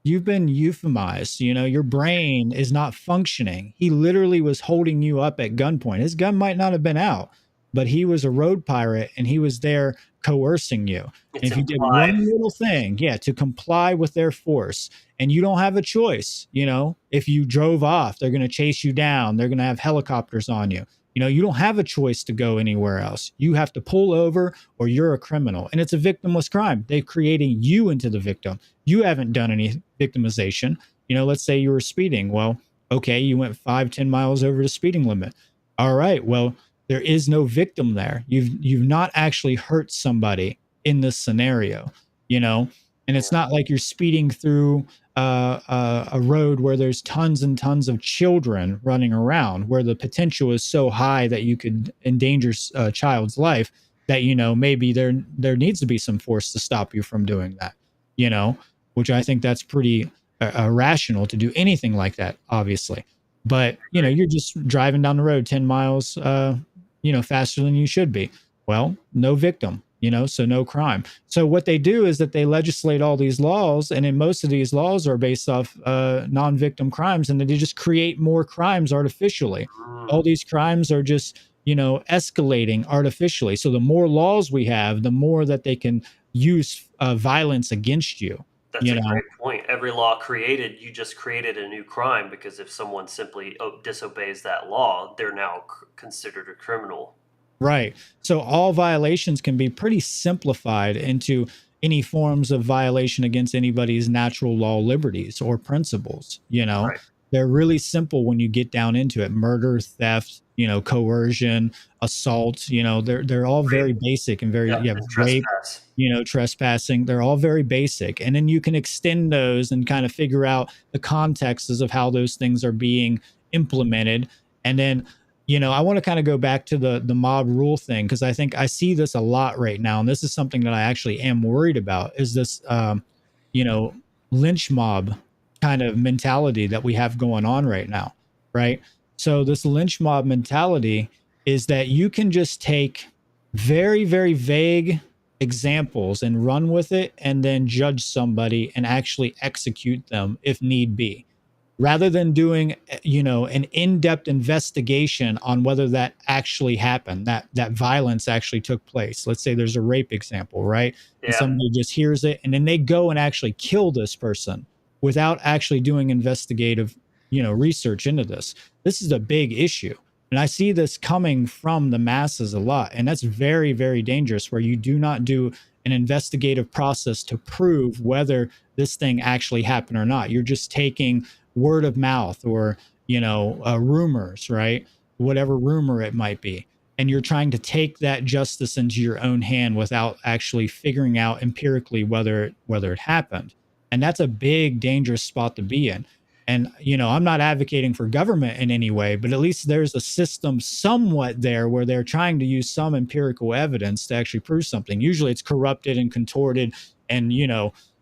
you've been euphemized. Your brain is not functioning. He literally was holding you up at gunpoint. His gun might not have been out, but he was a road pirate and he was there coercing you. And It's if you did one implied. little thing, yeah, to comply with their force, and you don't have a choice, if you drove off, they're going to chase you down, they're going to have helicopters on you. You don't have a choice to go anywhere else. You have to pull over or you're a criminal. And it's a victimless crime. They're creating you into the victim. You haven't done any victimization. Let's say you were speeding. Well, okay, you went 5-10 miles over the speeding limit. All right, well, there is no victim there. You've not actually hurt somebody in this scenario, and it's not like you're speeding through a road where there's tons and tons of children running around, where the potential is so high that you could endanger a child's life. That maybe there needs to be some force to stop you from doing that. Which I think that's pretty irrational to do anything like that, obviously. But you're just driving down the road 10 miles, faster than you should be. Well, no victim, so no crime. So what they do is that they legislate all these laws, and in most of these laws are based off non-victim crimes, and they just create more crimes artificially. All these crimes are just escalating artificially. So the more laws we have, the more that they can use violence against you. That's a great point. Every law created, you just created a new crime, because if someone simply disobeys that law, they're now considered a criminal. Right. So all violations can be pretty simplified into any forms of violation against anybody's natural law liberties or principles. Right. They're really simple when you get down into it. Murder, theft, coercion, assault, they're all very basic and very, and rape, trespass. trespassing. They're all very basic. And then you can extend those and kind of figure out the contexts of how those things are being implemented. And then, I want to kind of go back to the mob rule thing, because I think I see this a lot right now. And this is something that I actually am worried about, is this, lynch mob kind of mentality that we have going on right now. Right. So this lynch mob mentality is that you can just take very, very vague examples and run with it and then judge somebody and actually execute them if need be, rather than doing an in-depth investigation on whether that actually happened, that violence actually took place. Let's say there's a rape example, right? And somebody just hears it and then they go and actually kill this person without actually doing investigative research into this. This is a big issue. And I see this coming from the masses a lot. And that's very, very dangerous, where you do not do an investigative process to prove whether this thing actually happened or not. You're just taking word of mouth or, rumors, right? Whatever rumor it might be. And you're trying to take that justice into your own hand without actually figuring out empirically whether it happened. And that's a big, dangerous spot to be in. And, I'm not advocating for government in any way, but at least there's a system somewhat there where they're trying to use some empirical evidence to actually prove something. Usually it's corrupted and contorted and,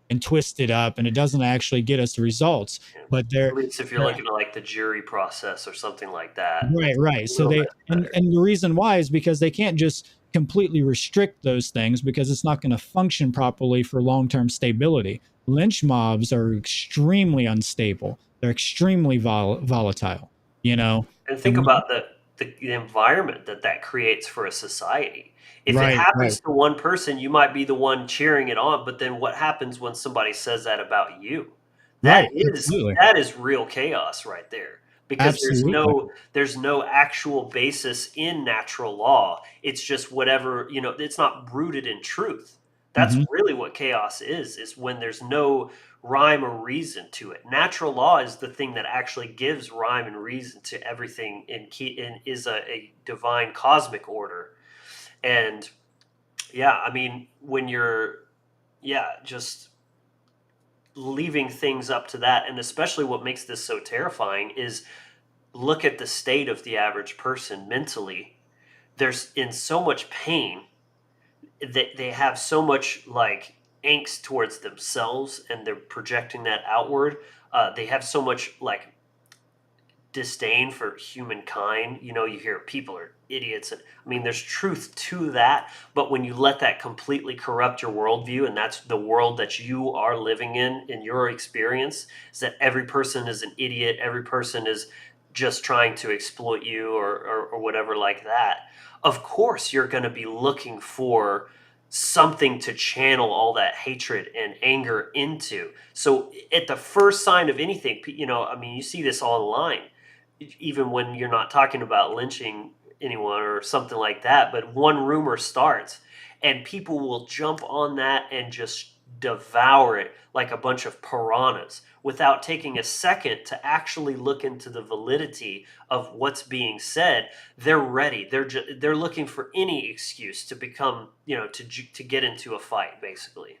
and twisted up, and it doesn't actually get us the results. But at least if you're looking at like the jury process or something like that. Right. So and the reason why is because they can't just completely restrict those things, because it's not going to function properly for long-term stability. Lynch mobs are extremely unstable. They're extremely volatile, And think about the environment that creates for a society. If it happens to one person, you might be the one cheering it on, but then what happens when somebody says that about you? That is real chaos right there, because there's no actual basis in natural law. It's just whatever, it's not rooted in truth. That's really what chaos is when there's no rhyme or reason to it. Natural law is the thing that actually gives rhyme and reason to everything and is a divine cosmic order. And when you're just leaving things up to that, and especially what makes this so terrifying is look at the state of the average person mentally. They're in so much pain that they have so much like angst towards themselves, and they're projecting that outward. They have so much like disdain for humankind. You hear people are idiots, and there's truth to that, but when you let that completely corrupt your worldview, and that's the world that you are living in your experience, is that every person is an idiot, every person is just trying to exploit you or whatever like that, of course you're going to be looking for something to channel all that hatred and anger into. So at the first sign of anything, I mean, you see this online, even when you're not talking about lynching anyone or something like that, but one rumor starts and people will jump on that and just devour it like a bunch of piranhas without taking a second to actually look into the validity of what's being said. They're ready. They're looking for any excuse to become, to get into a fight, basically.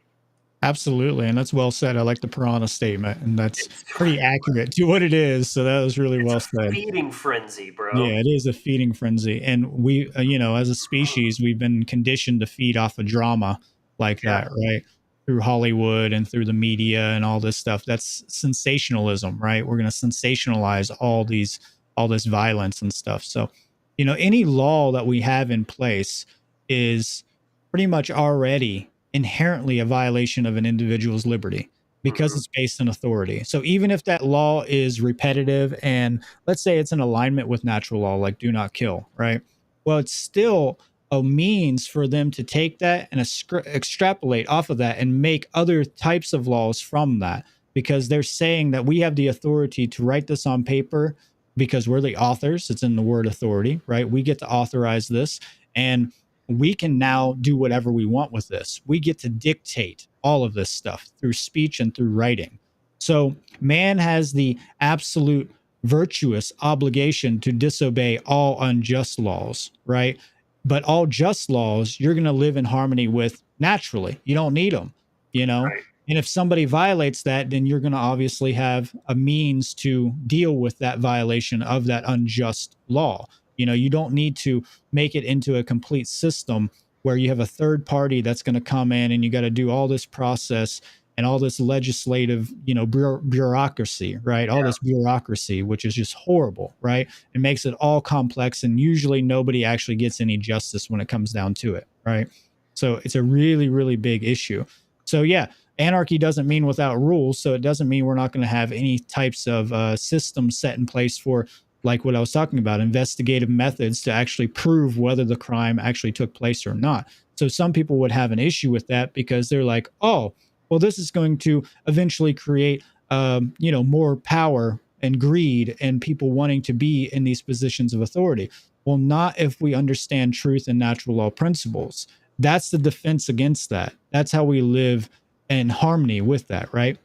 Absolutely, and that's well said. I like the piranha statement, and that's It's pretty accurate to what it is. So that was really it's well a said. feeding frenzy, bro. Yeah, it is a feeding frenzy, and we, as a species, we've been conditioned to feed off of drama like Yeah, that, right? Through Hollywood and through the media and all this stuff. That's sensationalism, right? We're going to sensationalize all this violence and stuff. So, any law that we have in place is pretty much already inherently a violation of an individual's liberty because hmm, it's based on authority. So even if that law is repetitive and let's say it's in alignment with natural law, like do not kill, right? Well, it's still a means for them to take that and extrapolate off of that and make other types of laws from that because they're saying that we have the authority to write this on paper because we're the authors. It's in the word authority, right? We get to authorize this and we can now do whatever we want with this. We get to dictate all of this stuff through speech and through writing. So man has the absolute virtuous obligation to disobey all unjust laws, right? But all just laws, you're going to live in harmony with naturally. You don't need them, you know? right. And if somebody violates that, then you're going to obviously have a means to deal with that violation of that unjust law. You don't need to make it into a complete system where you have a third party that's going to come in and you got to do all this process and all this legislative, bureaucracy, right? All Yeah, this bureaucracy, which is just horrible, right? It makes it all complex and usually nobody actually gets any justice when it comes down to it, right? So it's a really, really big issue. So yeah, anarchy doesn't mean without rules. So it doesn't mean we're not going to have any types of systems set in place for like what I was talking about, investigative methods to actually prove whether the crime actually took place or not. So some people would have an issue with that because they're like, oh, well, this is going to eventually create, more power and greed and people wanting to be in these positions of authority. Well, not if we understand truth and natural law principles. That's the defense against that. That's how we live in harmony with that, right?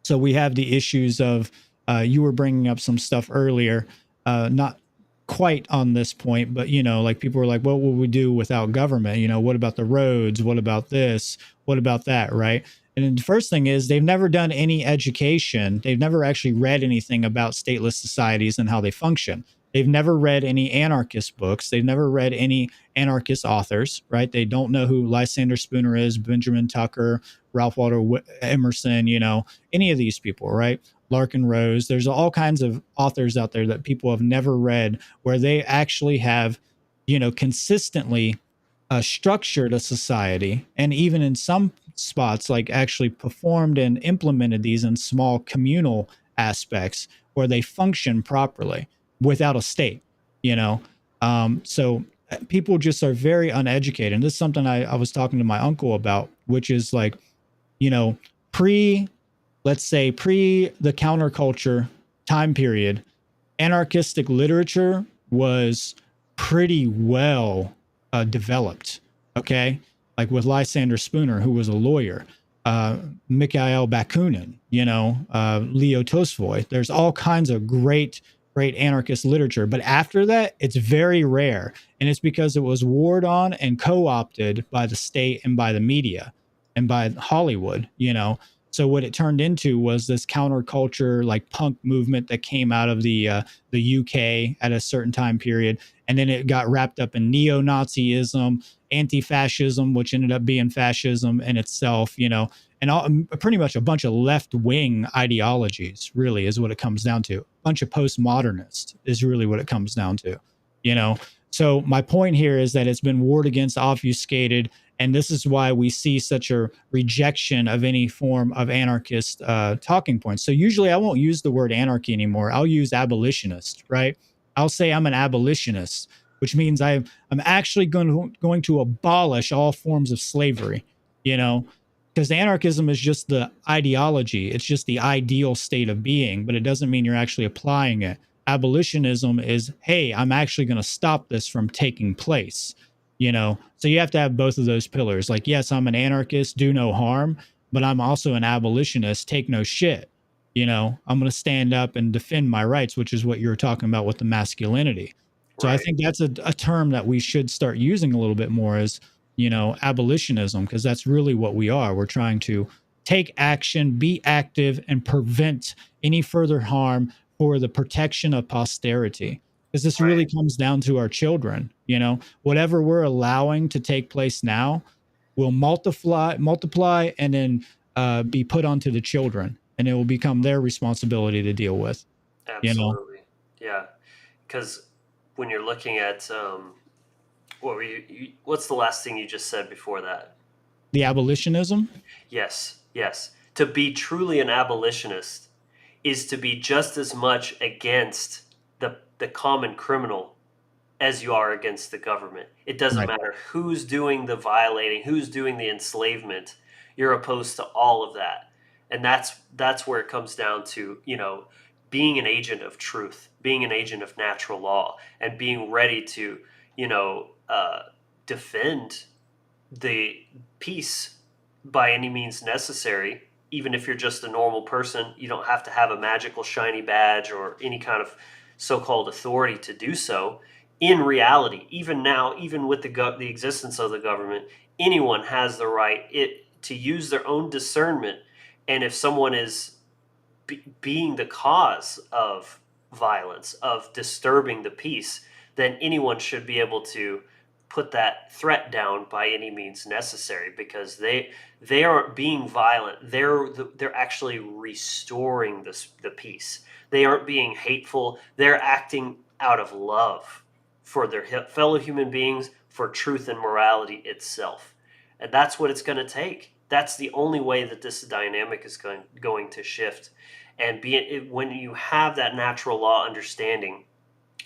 So we have the issues of you were bringing up some stuff earlier, not quite on this point, but like people were like, what would we do without government? What about the roads? What about this? What about that? Right. And then the first thing is they've never done any education. They've never actually read anything about stateless societies and how they function. They've never read any anarchist books. They've never read any anarchist authors, right? They don't know who Lysander Spooner is, Benjamin Tucker, Ralph Waldo Emerson, any of these people, right? Larkin Rose. There's all kinds of authors out there that people have never read where they actually have, consistently structured a society and even in some spots, like actually performed and implemented these in small communal aspects where they function properly without a state, you know? So people just are very uneducated. And this is something I was talking to my uncle about, which is like, pre, let's say pre the counterculture time period, anarchistic literature was pretty well developed. Okay. Like with Lysander Spooner, who was a lawyer, Mikhail Bakunin, Leo Tolstoy. There's all kinds of great anarchist literature. But after that, it's very rare. And it's because it was warred on and co-opted by the state and by the media and by Hollywood, So what it turned into was this counterculture, like punk movement that came out of the UK at a certain time period, and then it got wrapped up in neo-Nazism, anti-fascism, which ended up being fascism in itself, and pretty much a bunch of left-wing ideologies. Really, is what it comes down to. A bunch of postmodernists is really what it comes down to, So my point here is that it's been warred against, obfuscated, And this is why we see such a rejection of any form of anarchist talking points. So usually I won't use the word anarchy anymore. I'll use abolitionist, right? I'll say I'm an abolitionist, which means I'm actually going to abolish all forms of slavery, you know, because anarchism is just the ideology. It's just the ideal state of being, but it doesn't mean you're actually applying it. Abolitionism is, hey, I'm actually going to stop this from taking place, so you have to have both of those pillars. Like, yes, I'm an anarchist, do no harm, but I'm also an abolitionist, take no shit. I'm going to stand up and defend my rights, which is what you were talking about with the masculinity. So I Right. think that's a term that we should start using a little bit more, as abolitionism, because that's really what we are. We're trying to take action, be active, and prevent any further harm for the protection of posterity, because this Right. really comes down to our children. Whatever we're allowing to take place now will multiply, and then be put onto the children, and it will become their responsibility to deal with. you know Absolutely. Yeah. Because when you're looking at what's the last thing you just said before that? the abolitionism. Yes, yes. To be truly an abolitionist is to be just as much against the common criminal as you are against the government. It doesn't Right. matter who's doing the violating, who's doing the enslavement. You're opposed to all of that. And that's where it comes down to, being an agent of truth, being an agent of natural law, and being ready to, defend the peace by any means necessary. Even if you're just a normal person, you don't have to have a magical shiny badge or any kind of so-called authority to do so. In reality, even now, even with the existence of the government, anyone has the right to use their own discernment. And if someone is being the cause of violence, of disturbing the peace, then anyone should be able to put that threat down by any means necessary, because they aren't being violent. They're actually restoring the peace. They aren't being hateful. They're acting out of love for their fellow human beings, for truth and morality itself. And that's what it's going to take. That's the only way that this dynamic is going to shift. And when you have that natural law understanding,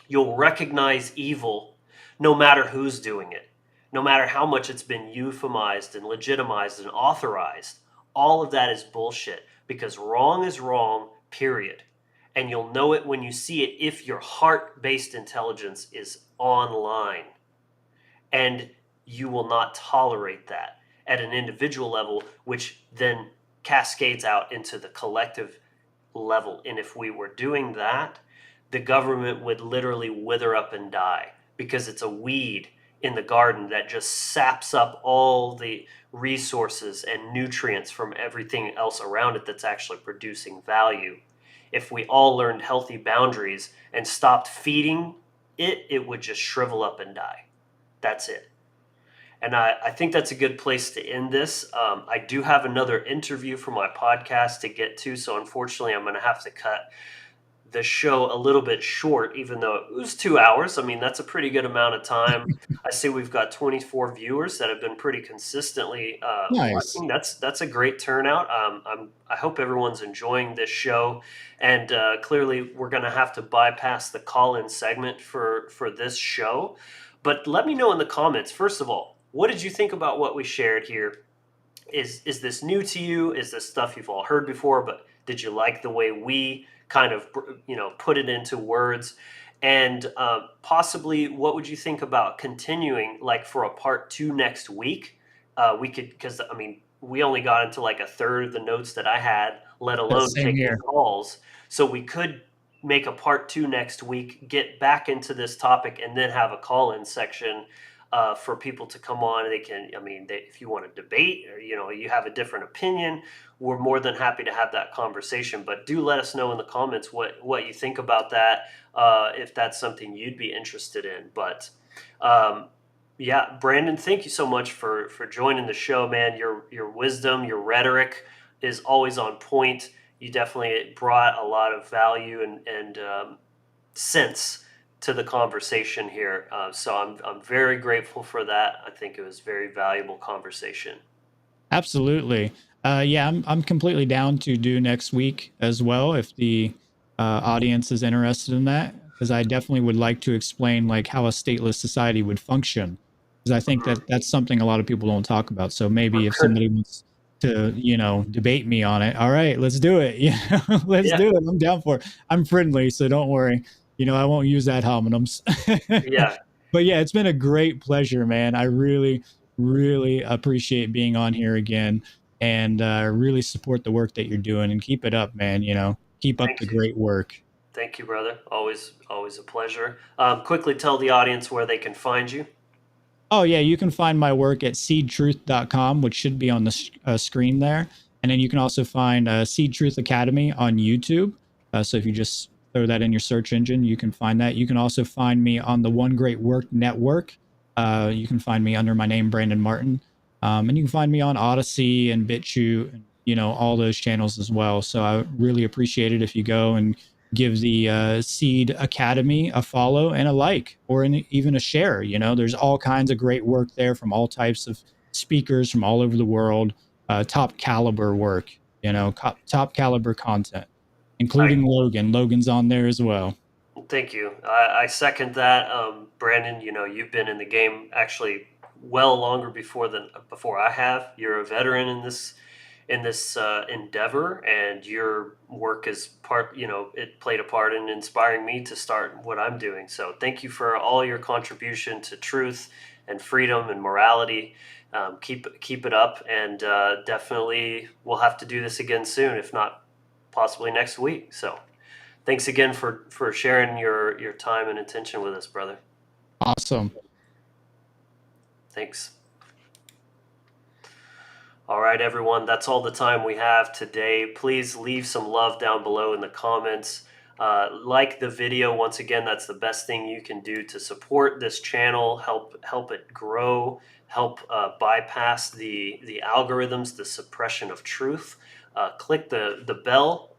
you'll recognize evil no matter who's doing it, no matter how much it's been euphemized and legitimized and authorized. All of that is bullshit, because wrong is wrong, period. And you'll know it when you see it if your heart-based intelligence is online. And you will not tolerate that at an individual level, which then cascades out into the collective level. And if we were doing that, the government would literally wither up and die, because it's a weed in the garden that just saps up all the resources and nutrients from everything else around it that's actually producing value. If we all learned healthy boundaries and stopped feeding it, it would just shrivel up and die. That's it. And I think that's a good place to end this. I do have another interview for my podcast to get to, so unfortunately I'm going to have to cut the show a little bit short, even though it was 2 hours. I mean, that's a pretty good amount of time. I see we've got 24 viewers that have been pretty consistently Nice. watching. That's a great turnout. I hope everyone's enjoying this show, and clearly we're going to have to bypass the call-in segment for this show. But let me know in the comments, first of all, what did you think about what we shared here? Is this new to you? Is this stuff you've all heard before, but did you like the way we kind of put it into words? And possibly, what would you think about continuing, like, for a part 2 next week? We could, because I mean, we only got into like a third of the notes that I had, let alone Same taking here. calls. So we could make a part 2 next week, get back into this topic, and then have a call-in section for people to come on. They can, if you want to debate, or you have a different opinion, we're more than happy to have that conversation. But do let us know in the comments what you think about that, if that's something you'd be interested in. But yeah, Brandon, thank you so much for joining the show, man. Your wisdom, your rhetoric is always on point. You definitely brought a lot of value and sense to the conversation here. So I'm very grateful for that. I think it was very valuable conversation. Absolutely. Yeah, I'm completely down to do next week as well if the audience is interested in that, because I definitely would like to explain like how a stateless society would function, because I think Mhm. that that's something a lot of people don't talk about. So maybe if somebody wants to, debate me on it, all right, let's do it. Let's Yeah, do it. I'm down for it. I'm friendly, so don't worry. I won't use that homonyms. yeah. But yeah, it's been a great pleasure, man. I really appreciate being on here again, and really support the work that you're doing, and keep it up, man. Keep up Thank the you. great work. Thank you, brother. Always a pleasure. Quickly tell the audience where they can find you. Oh yeah, you can find my work at seedtruth.com, which should be on the screen there. And then you can also find Seed Truth Academy on YouTube. So if you just throw that in your search engine, you can find that. You can also find me on the One Great Work Network. You can find me under my name, Brandon Martin. And you can find me on Odyssey and BitChute, and all those channels as well. So I really appreciate it if you go and give the Seed Academy a follow and a like, or even a share. There's all kinds of great work there from all types of speakers from all over the world, top caliber work, top caliber content, I including Logan. Logan's on there as well. Thank you. I second that, Brandon. You've been in the game actually well longer before I have. You're a veteran in this endeavor, and your work is part. It played a part in inspiring me to start what I'm doing. So thank you for all your contribution to truth and freedom and morality. Keep it up, and definitely we'll have to do this again soon, if not possibly next week. So. Thanks again for sharing your time and attention with us, brother. Awesome. Thanks. All right, everyone, that's all the time we have today. Please leave some love down below in the comments. Like the video. Once again, that's the best thing you can do to support this channel, help it grow, help bypass the algorithms, the suppression of truth. Click the bell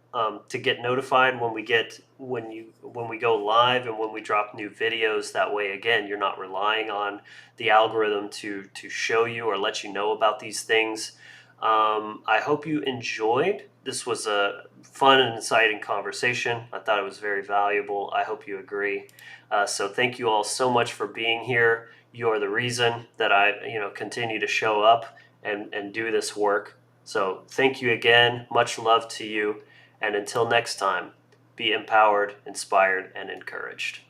to get notified when we go live and when we drop new videos. That way, again, you're not relying on the algorithm to show you or let you know about these things. I hope you enjoyed. This was a fun and exciting conversation. I thought it was very valuable. I hope you agree. So thank you all so much for being here. You are the reason that I continue to show up and do this work. So thank you again. Much love to you. And until next time, be empowered, inspired, and encouraged.